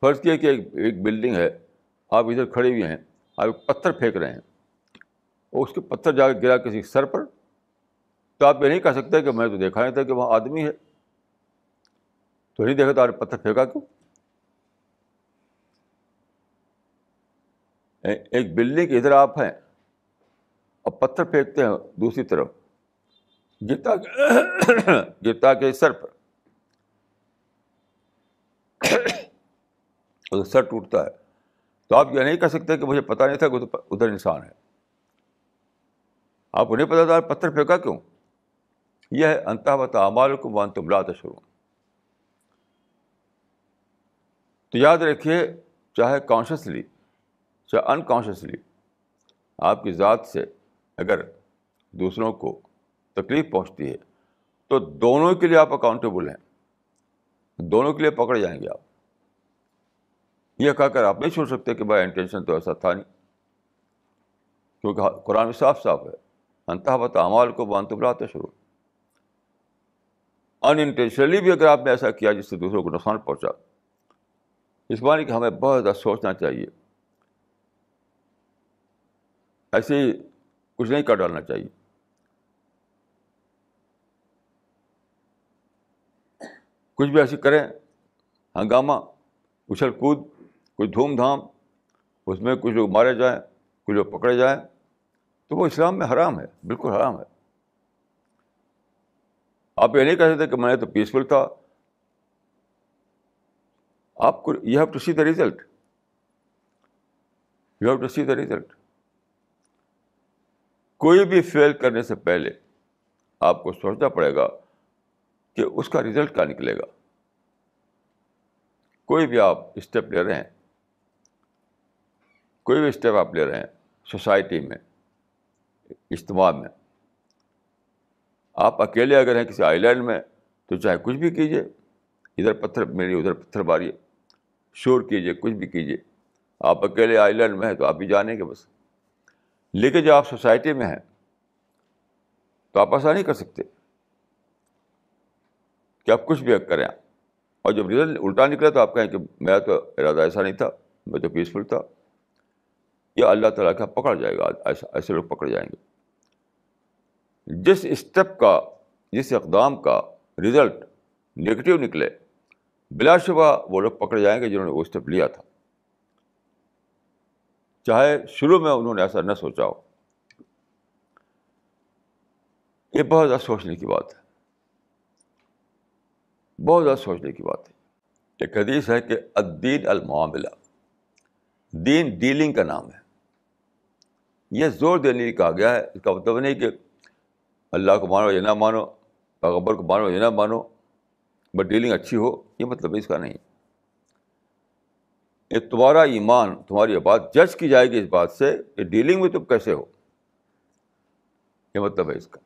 A: فرض کیے کہ ایک بلڈنگ ہے, آپ ادھر کھڑے ہوئے ہیں, آپ ایک پتھر پھینک رہے ہیں, اور اس کے پتھر جا کے گرا کسی سر پر, تو آپ یہ نہیں کہہ سکتے کہ میں تو دیکھا نہیں تھا کہ وہاں آدمی ہے, تو نہیں دیکھا تو آپ نے پتھر پھینکا کیوں؟ ایک بلڈنگ کے ادھر آپ ہیں اور پتھر پھینکتے ہیں دوسری طرف, گرتا کے سر پر, اور سر ٹوٹتا ہے, تو آپ یہ نہیں کہہ سکتے کہ مجھے پتہ نہیں تھا کہ ادھر انسان ہے. آپ کو نہیں پتا تھا پتھر پھینکا کیوں؟ یہ ہے ان تحبط اعمالکم وانتم لا تشعرون. تو یاد رکھیے, چاہے کانشیسلی چاہے انکانشیسلی, آپ کی ذات سے اگر دوسروں کو تکلیف پہنچتی ہے تو دونوں کے لیے آپ اکاؤنٹیبل ہیں, دونوں کے لیے پکڑ جائیں گے آپ. یہ کہہ کر آپ نہیں چھوڑ سکتے کہ بھائی انٹینشن تو ایسا تھا نہیں, کیونکہ قرآن میں صاف صاف ہے ان تحبط اعمالکم وانتم لا تشعرون. ان انٹینشنلی بھی اگر آپ نے ایسا کیا جس سے دوسروں کو نقصان پہنچا, اس معنی کہ ہمیں بہت زیادہ سوچنا چاہیے, ایسے ہی کچھ نہیں کر ڈالنا چاہیے. کچھ بھی ایسے کریں, ہنگامہ, اچھل کود, کچھ دھوم دھام, اس میں کچھ لوگ مارے جائیں, کچھ لوگ پکڑے جائیں, تو وہ اسلام میں حرام ہے, بالکل حرام ہے. آپ یہ نہیں کہہ سکتے کہ میں تو پیسفل تھا. آپ کو you have to see the result, you have to see the result. کوئی بھی فیل کرنے سے پہلے آپ کو سوچنا پڑے گا کہ اس کا ریزلٹ کیا نکلے گا. کوئی بھی آپ اسٹیپ لے رہے ہیں, کوئی بھی اسٹیپ آپ لے رہے ہیں سوسائٹی میں, اجتماع میں, آپ اکیلے اگر ہیں کسی آئی لینڈ میں تو چاہے کچھ بھی کیجیے, ادھر پتھر میری ادھر پتھر ماریے, شور کیجیے, کچھ بھی کیجیے. آپ اکیلے آئی لینڈ میں ہیں تو آپ بھی جانیں گے بس. لیکن جب آپ سوسائٹی میں ہیں تو آپ ایسا نہیں کر سکتے کہ آپ کچھ بھی کریں, اور جب رزلٹ الٹا نکلا تو آپ کہیں کہ میرا تو ارادہ ایسا نہیں تھا, میں تو پیسفل تھا. یا اللہ تعالیٰ کا پکڑ جائے گا, ایسے لوگ پکڑ جائیں گے. جس اسٹیپ کا, جس اقدام کا رزلٹ نگیٹو نکلے, بلا شبہ وہ لوگ پکڑ جائیں گے جنہوں نے وہ اسٹیپ لیا تھا, چاہے شروع میں انہوں نے ایسا نہ سوچا ہو. یہ بہت زیادہ سوچنے کی بات ہے, بہت زیادہ سوچنے کی بات ہے. ایک حدیث ہے کہ الدین المعاملہ, دین ڈیلنگ کا نام ہے. یہ زور دینے لیے کہا گیا ہے. اس کا مطلب نہیں کہ اللہ کو مانو یا نہ مانو, پیغمبر کو مانو یا نہ مانو, بٹ ڈیلنگ اچھی ہو, یہ مطلب اس کا نہیں. یہ تمہارا ایمان, تمہاری بات جج کی جائے گی اس بات سے کہ ڈیلنگ میں تم کیسے ہو, یہ مطلب ہے اس کا.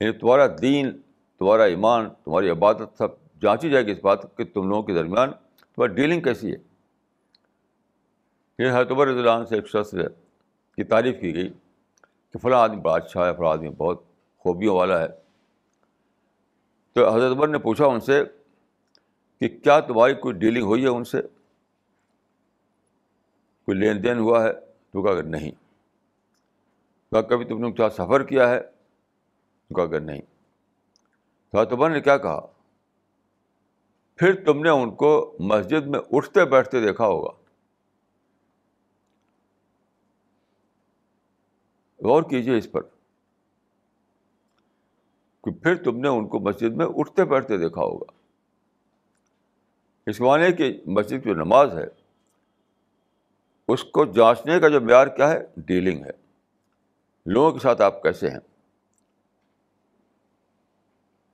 A: یعنی تمہارا دین, تمہارا ایمان, تمہاری عبادت سب جانچی جائے گی اس بات کہ تم لوگوں کے درمیان تمہاری ڈیلنگ کیسی ہے. یہ حضرت عمر رضی اللہ عنہ سے ایک شخص کی تعریف کی گئی کہ فلاں آدمی بڑا اچھا ہے, فلاں آدمی بہت خوبیوں والا ہے. تو حضرت عمر نے پوچھا ان سے کہ کیا تمہاری کوئی ڈیلنگ ہوئی ہے ان سے, کوئی لین دین ہوا ہے؟ تو کہا کہ نہیں. کہا کبھی تم نے ان کے ساتھ سفر کیا ہے؟ تو کہا کہ نہیں. تو حضرت عمر نے کیا کہا, پھر تم نے ان کو مسجد میں اٹھتے بیٹھتے دیکھا ہوگا. غور کیجیے اس پر. کہ پھر تم نے ان کو مسجد میں اٹھتے بیٹھتے دیکھا ہوگا. اس معنی کہ مسجد کی جو نماز ہے اس کو جانچنے کا جو معیار کیا ہے؟ ڈیلنگ ہے. لوگوں کے ساتھ آپ کیسے ہیں.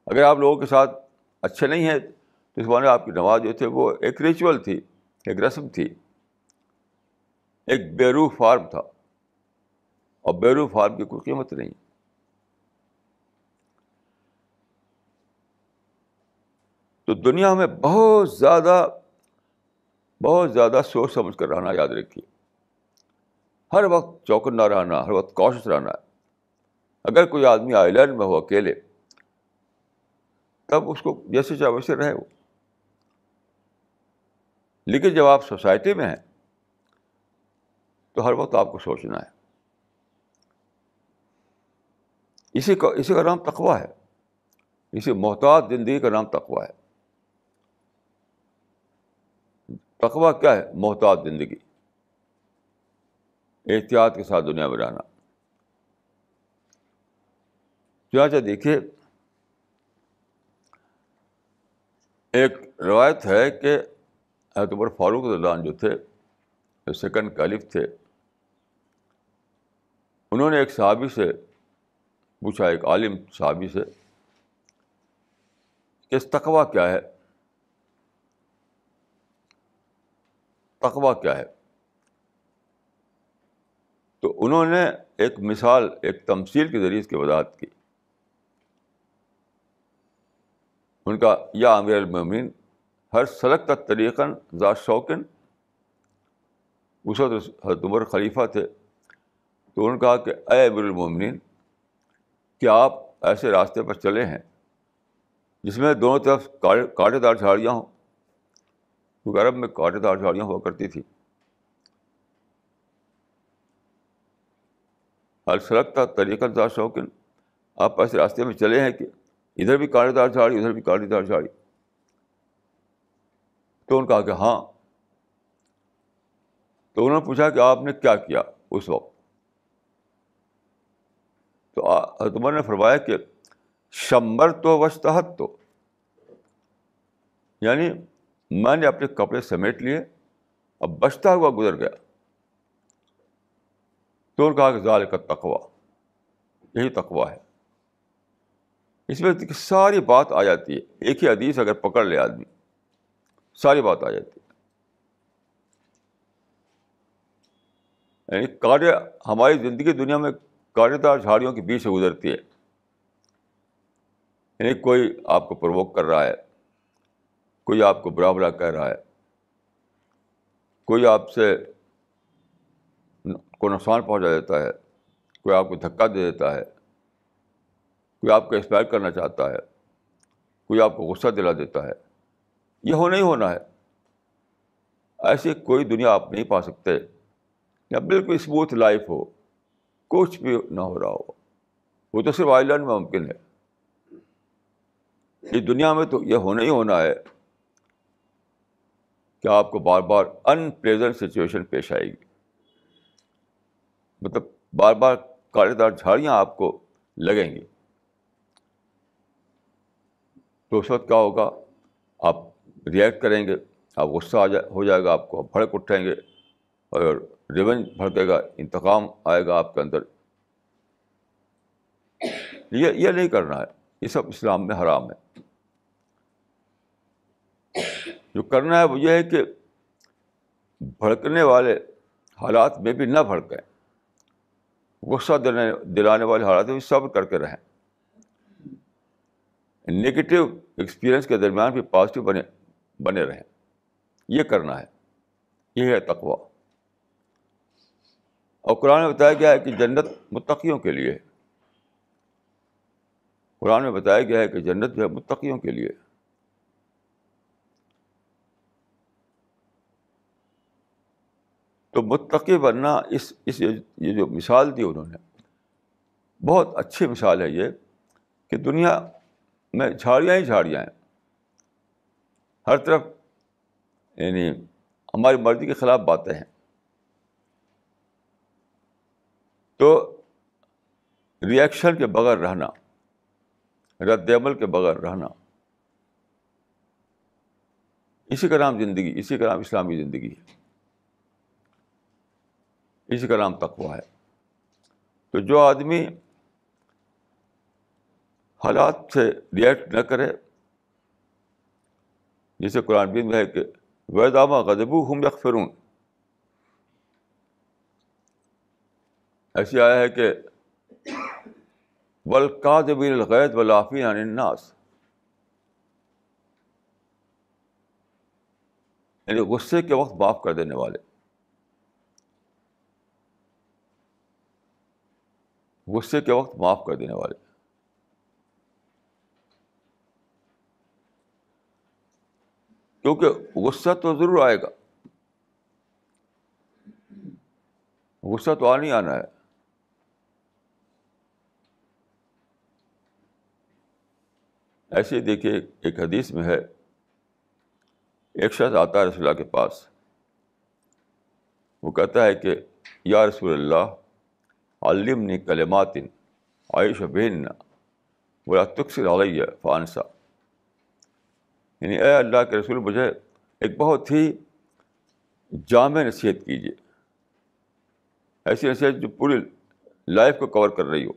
A: اگر آپ لوگوں کے ساتھ اچھے نہیں ہیں تو اس معنی آپ کی نماز جو تھی وہ ایک ریچول تھی، ایک رسم تھی، ایک بے روح فارم تھا، اور بے روح فارم کی کوئی قیمت نہیں. تو دنیا میں بہت زیادہ سوچ سمجھ کر رہنا، یاد رکھیے. ہر وقت چوکنا رہنا، ہر وقت کوشش رہنا ہے. اگر کوئی آدمی آئی لینڈ میں ہو اکیلے تب اس کو جیسے چاہے ویسے رہے وہ. لیکن جب آپ سوسائٹی میں ہیں تو ہر وقت آپ کو سوچنا ہے. اسی کا نام تقویٰ ہے. اسی محتاط زندگی کا نام تقویٰ ہے. تقویٰ کیا ہے؟ محتاط زندگی، احتیاط کے ساتھ دنیا میں رہنا. چنانچہ دیکھیے ایک روایت ہے کہ حضرت عمر فاروق رضی اللہ عنہ جو تھے، جو سیکنڈ کیلف تھے، انہوں نے ایک صحابی سے پوچھا، ایک عالم صحابی سے، کہ تقویٰ کیا ہے؟ تقویٰ کیا ہے؟ تو انہوں نے ایک مثال، ایک تمثیل کے ذریعے اس کی وضاحت کی. ان کا یا امیر المومنین ہر سلکت طریقاً ذا شوقن. اس وقت حضرت عمر خلیفہ تھے تو انہوں نے کہا کہ اے امیر المومنین، کیا آپ ایسے راستے پر چلے ہیں جس میں دونوں طرف کانٹے دار جھاڑیاں ہوں؟ کیونکہ عرب میں کانٹے دار جھاڑیاں ہوا کرتی تھی. ہر سلکتا طریقاً ذا شوقن، آپ ایسے راستے میں چلے ہیں کہ ادھر بھی کانٹے دار جھاڑی، ادھر بھی کانٹے دار جھاڑی. تو انہوں نے کہا کہ ہاں. تو انہوں نے پوچھا کہ آپ نے کیا کیا اس وقت؟ تو حضرت عمر نے فرمایا کہ شمر تو وشتہت تو، یعنی میں نے اپنے کپڑے سمیٹ لیے، اب بچتا ہوا گزر گیا. تو انہوں نے کہا کہ ذالک التقویٰ، یہی تقویٰ ہے. اس میں ساری بات آ جاتی ہے. ایک ہی حدیث اگر پکڑ لے آدمی، ساری بات آ جاتی ہے. یعنی کانٹے، ہماری زندگی دنیا میں کانٹے دار جھاڑیوں کے بیچ سے گزرتی ہے. یعنی کوئی آپ کو پرووک کر رہا ہے، کوئی آپ کو برا بھلا کہہ رہا ہے، کوئی آپ سے کو نقصان پہنچا دیتا ہے، کوئی آپ کو دھکا دے دیتا ہے، کوئی آپ کو ایکسپائر کرنا چاہتا ہے، کوئی آپ کو غصہ دلا دیتا ہے. یہ ہونا ہی ہونا ہے. ایسی کوئی دنیا آپ نہیں پا سکتے یا بالکل اسموتھ لائف ہو، کچھ بھی نہ ہو رہا ہو. وہ تو صرف آئی لینڈ میں ممکن ہے. اس دنیا میں تو یہ ہونا ہی ہونا ہے کہ آپ کو بار بار ان پلیزنٹ سچویشن پیش آئے گی. مطلب بار بار کانٹے دار جھاڑیاں آپ کو لگیں گی. تو اس وقت کیا ہوگا؟ آپ ریئیکٹ کریں گے، آپ غصہ ہو جائے گا آپ کو، آپ بھڑک اٹھیں گے، اور ریونج بھڑکے گا، انتقام آئے گا آپ کے اندر. یہ نہیں کرنا ہے. یہ سب اسلام میں حرام ہے. جو کرنا ہے وہ یہ ہے کہ بھڑکنے والے حالات میں بھی نہ بھڑکیں، غصہ دلانے والے حالات میں بھی صبر کر کے رہیں. نگیٹو ایکسپیرئنس کے درمیان بھی پازیٹیو بنے رہیں. یہ کرنا ہے. یہ ہے تقویٰ. اور قرآن میں بتایا گیا ہے کہ جنت متقیوں کے لیے. قرآن میں بتایا گیا ہے کہ جنت جو ہے متقیوں کے لیے. تو متقی بننا، یہ جو مثال دی انہوں نے، بہت اچھی مثال ہے یہ، کہ دنیا میں جھاڑیاں ہی جھاڑیاں ہیں ہر طرف. یعنی ہماری مرضی کے خلاف باتیں ہیں. تو ری ایکشن کے بغیر رہنا، رد عمل کے بغیر رہنا، اسی کا نام زندگی، اسی کا نام اسلامی زندگی ہے، اسی کا نام تقویٰ ہے۔ تو جو آدمی حالات سے ریئیکٹ نہ کرے، جسے قرآن مجید میں ہے کہ وَإِذَا مَا غَضِبُوا هُمْ يَغْفِرُونَ، ایسی آیا ہے کہ وَالْكَاظِمِينَ الْغَيْظَ وَالْعَافِينَ عَنِ النَّاسِ، یعنی غصے کے وقت معاف کر دینے والے، غصے کے وقت معاف کر دینے والے۔ کیونکہ غصہ تو ضرور آئے گا، غصہ تو آنا ہی آنا ہے۔ ایسے ہی دیکھیے ایک حدیث میں ہے، ایک شخص آتا ہے رسول اللہ کے پاس، وہ کہتا ہے کہ یا رسول اللہ علمنی کلمات اعیش بہن ولا تکثر علی فانسا، یعنی اے اللہ کے رسول مجھے ایک بہت ہی جامع نصیحت کیجیے، ایسی نصیحت جو پوری لائف کو کور کر رہی ہو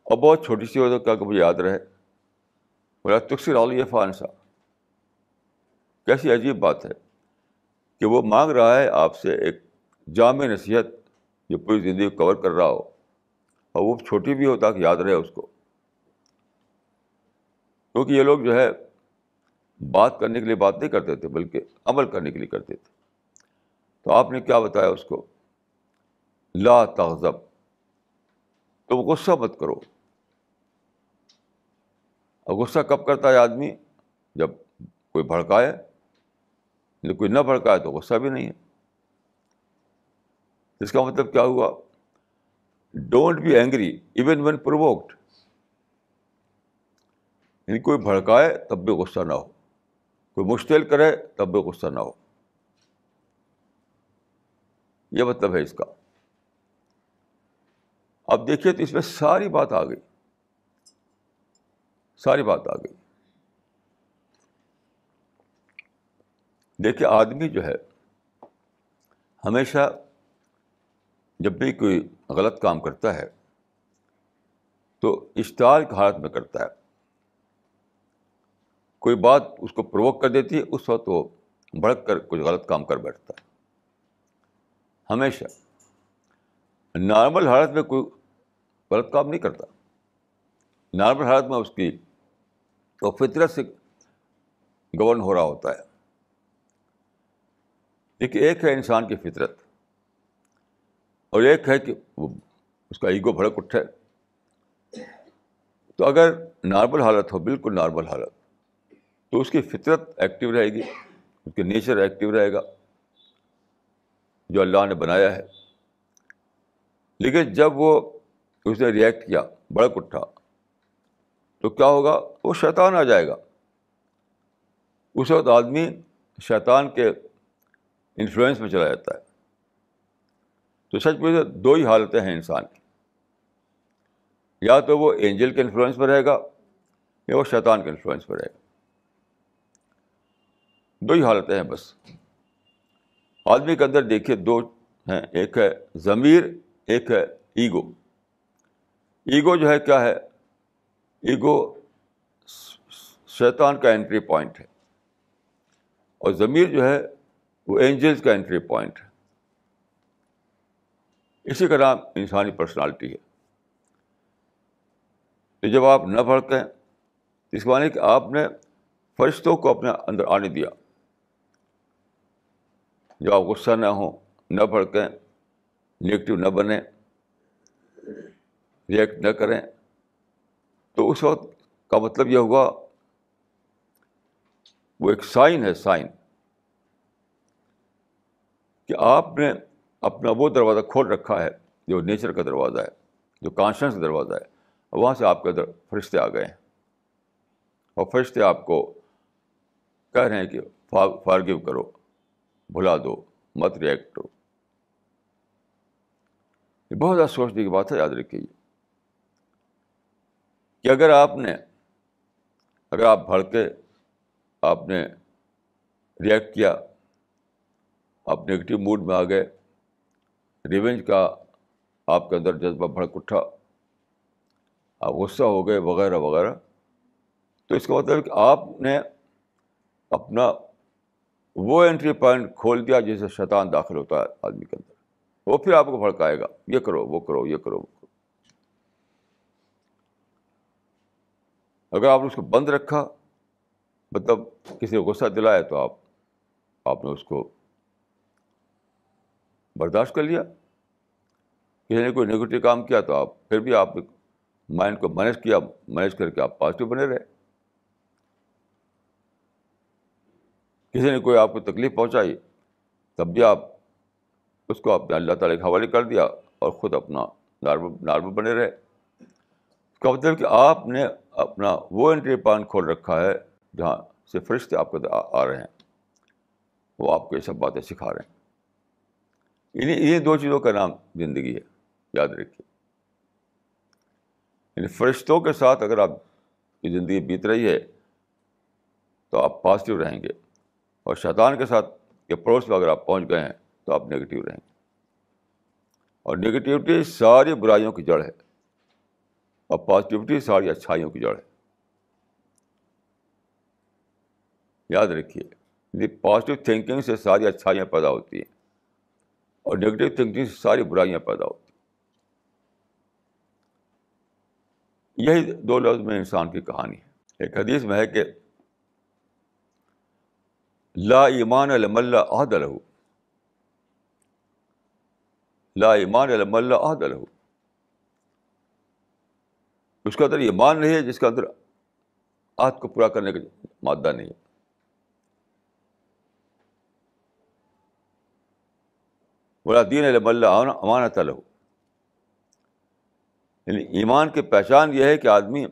A: اور بہت چھوٹی سی ہو تو کیا کہ مجھے یاد رہے، ولا تکثر علی فانسا۔ کیسی عجیب بات ہے کہ وہ مانگ رہا ہے آپ سے ایک جامع نصیحت جو پوری زندگی کو کور کر رہا ہو، اور وہ چھوٹی بھی ہو تاکہ یاد رہے اس کو۔ کیونکہ یہ لوگ جو ہے بات کرنے کے لیے بات نہیں کرتے تھے، بلکہ عمل کرنے کے لیے کرتے تھے۔ تو آپ نے کیا بتایا اس کو؟ لا تغضب، تم غصہ مت کرو۔ اور غصہ کب کرتا ہے آدمی؟ جب کوئی بھڑکائے، کوئی نہ بھڑکائے تو غصہ بھی نہیں ہے۔ اس کا مطلب کیا ہوا؟ Don't be angry even when provoked, یعنی کوئی بھڑکائے تب بھی غصہ نہ ہو، کوئی مشتعل کرے تب بھی غصہ نہ ہو، یہ مطلب ہے اس کا۔ اب دیکھیے تو اس میں ساری بات آ گئی، ساری بات آ گئی۔ دیکھیے آدمی جو ہے ہمیشہ جب بھی کوئی غلط کام کرتا ہے تو اشتعال کی حالت میں کرتا ہے، کوئی بات اس کو پرووک کر دیتی ہے، اس وقت وہ بھڑک کر کچھ غلط کام کر بیٹھتا ہے ہمیشہ۔ نارمل حالت میں کوئی غلط کام نہیں کرتا، نارمل حالت میں اس کی وہ فطرت سے گورن ہو رہا ہوتا ہے۔ لیکن ایک ہے انسان کی فطرت، اور ایک ہے کہ وہ اس کا ایگو بھڑک اٹھے۔ تو اگر نارمل حالت ہو، بالکل نارمل حالت، تو اس کی فطرت ایکٹیو رہے گی، اس کے نیچر ایکٹیو رہے گا جو اللہ نے بنایا ہے۔ لیکن جب وہ اس نے ریئیکٹ کیا، بھڑک اٹھا، تو کیا ہوگا؟ وہ شیطان آ جائے گا۔ اس وقت آدمی شیطان کے انفلوئنس میں چلا جاتا ہے۔ تو سچ پوچھے دو ہی حالتیں ہیں انسان کی، یا تو وہ اینجل کے انفلوئنس میں رہے گا یا وہ شیطان کے انفلوئنس میں رہے گا، دو ہی حالتیں ہیں بس۔ آدمی کے اندر دیکھیے دو ہیں، ایک ہے ضمیر، ایک ہے ایگو۔ ایگو جو ہے کیا ہے؟ ایگو شیطان کا انٹری پوائنٹ ہے، اور ضمیر جو ہے وہ اینجلز کا انٹری پوائنٹ ہے۔ اسی کا نام انسانی پرسنالٹی ہے۔ تو جب آپ نہ بھڑکیں، اس کے معنی کہ آپ نے فرشتوں کو اپنے اندر آنے دیا۔ جب آپ غصہ نہ ہوں، نہ بھڑکیں، نیگیٹو نہ بنیں، ریئیکٹ نہ کریں، تو اس وقت کا مطلب یہ ہوگا وہ ایک سائن ہے، سائن کہ آپ نے اپنا وہ دروازہ کھول رکھا ہے جو نیچر کا دروازہ ہے، جو کانشنس کا دروازہ ہے، اور وہاں سے آپ کے اندر فرشتے آ گئے ہیں، اور فرشتے آپ کو کہہ رہے ہیں کہ فارگیو کرو، بھلا دو، مت ریئیکٹ کرو۔ یہ بہت زیادہ سوچنے کی بات ہے، یاد رکھیے۔ کہ اگر آپ بھڑکے، آپ نے ریئیکٹ کیا، آپ نگیٹو موڈ میں آ گئے، ریونج کا آپ کے اندر جذبہ بھڑک اٹھا، آپ غصہ ہو گئے وغیرہ وغیرہ، تو اس کا مطلب ہے کہ آپ نے اپنا وہ انٹری پوائنٹ کھول دیا جس سے شیطان داخل ہوتا ہے آدمی کے اندر. وہ پھر آپ کو بھڑکائے گا، یہ کرو وہ کرو یہ کرو وہ کرو. اگر آپ نے اس کو بند رکھا، مطلب کسی کو غصہ دلایا تو آپ نے اس کو برداشت کر لیا. کسی نے کوئی نگیٹو کام کیا تو پھر بھی آپ مائنڈ کو مینیج کر کے آپ پازیٹیو بنے رہے. کسی نے کوئی آپ کو تکلیف پہنچائی تب بھی آپ اس کو اپنے اللہ تعالیٰ کے حوالے کر دیا اور خود اپنا نارمل بنے رہے. اس کا مطلب کہ آپ نے اپنا وہ انٹری پوائنٹ کھول رکھا ہے جہاں سے فرشتے آپ کے آ رہے ہیں، وہ آپ کو یہ سب باتیں سکھا رہے ہیں. انہیں دو چیزوں کا نام زندگی ہے، یاد رکھیے. یعنی فرشتوں کے ساتھ اگر آپ کی زندگی بیت رہی ہے تو آپ پازیٹیو رہیں گے، اور شیطان کے ساتھ کے پڑوس میں اگر آپ پہنچ گئے ہیں تو آپ نگیٹیو رہیں گے. اور نگیٹیوٹی ساری برائیوں کی جڑ ہے، اور پازیٹیوٹی ساری اچھائیوں کی جڑ ہے. یاد رکھیے، پازیٹیو تھنکنگ سے ساری اچھائیاں پیدا ہوتی ہیں، اور نگیٹو تھنکنگ سے ساری برائیاں پیدا ہوتی ہیں. یہی دو لفظ میں انسان کی کہانی ہے. ایک حدیث میں ہے کہ لا ایمان لمن لا عہد لہ، لا ایمان لمن لا عہد لہ. اس کے اندر ایمان نہیں ہے جس کے اندر عہد کو پورا کرنے کا مادہ نہیں ہے. ولا دین لمن لا امانۃ لہ. یعنی ایمان کی پہچان یہ ہے کہ آدمی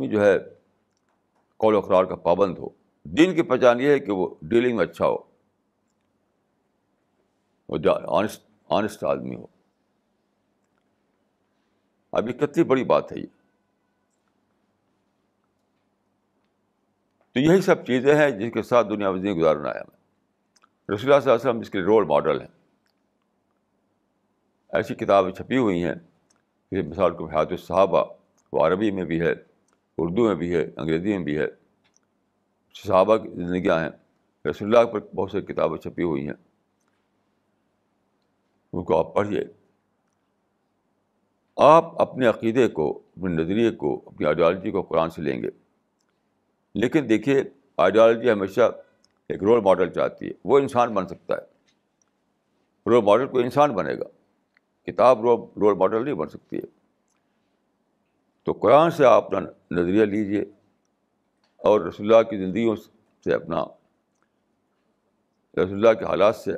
A: جو ہے قول و اقرار کا پابند ہو. دین کی پہچان یہ ہے کہ وہ ڈیلنگ میں اچھا ہو، وہ آنےسٹ آدمی ہو. اب یہ کتنی بڑی بات ہے یہ. تو یہی سب چیزیں ہیں جس کے ساتھ دنیا میں زندگی گزارنا ہے. رسول اللہ صلی اللہ علیہ وسلم اس کے رول ماڈل ہیں. ایسی کتابیں چھپی ہوئی ہیں جیسے مثال کو حیات الصحابہ، وہ عربی میں بھی ہے، اردو میں بھی ہے، انگریزی میں بھی ہے. صحابہ کی زندگیاں ہیں. رسول اللہ پر بہت سی کتابیں چھپی ہوئی ہیں، ان کو آپ پڑھیے. آپ اپنے عقیدے کو، اپنے نظریے کو، اپنی آئیڈیالوجی کو قرآن سے لیں گے. لیکن دیکھیے، آئیڈیالوجی ہمیشہ ایک رول ماڈل چاہتی ہے. وہ انسان بن سکتا ہے، رول ماڈل کوئی انسان بنے گا، کتاب رول ماڈل نہیں بن سکتی ہے. تو قرآن سے آپ اپنا نظریہ لیجیے، اور رسول اللہ کی زندگیوں سے رسول اللہ کے حالات سے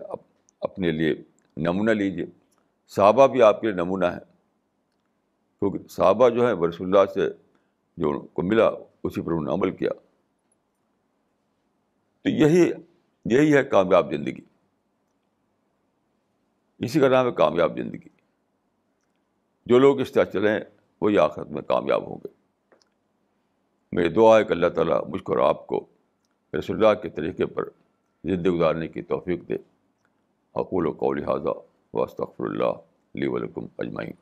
A: اپنے لیے نمونہ لیجیے. صحابہ بھی آپ کے لیے نمونہ ہیں، کیونکہ صحابہ جو ہیں رسول اللہ سے جو ان کو ملا اسی پر انہوں نے عمل کیا. تو یہی ہے کامیاب زندگی. اسی کا نام ہے کامیاب زندگی. جو لوگ اس طرح چلیں وہی آخرت میں کامیاب ہوں گے. میری دعا ہے کہ اللہ تعالیٰ مجھ کو اور آپ کو رسول اللہ کے طریقے پر زندگی گزارنے کی توفیق دے. اقول قولی ھذا واستغفر اللہ لی ولکم اجمعین.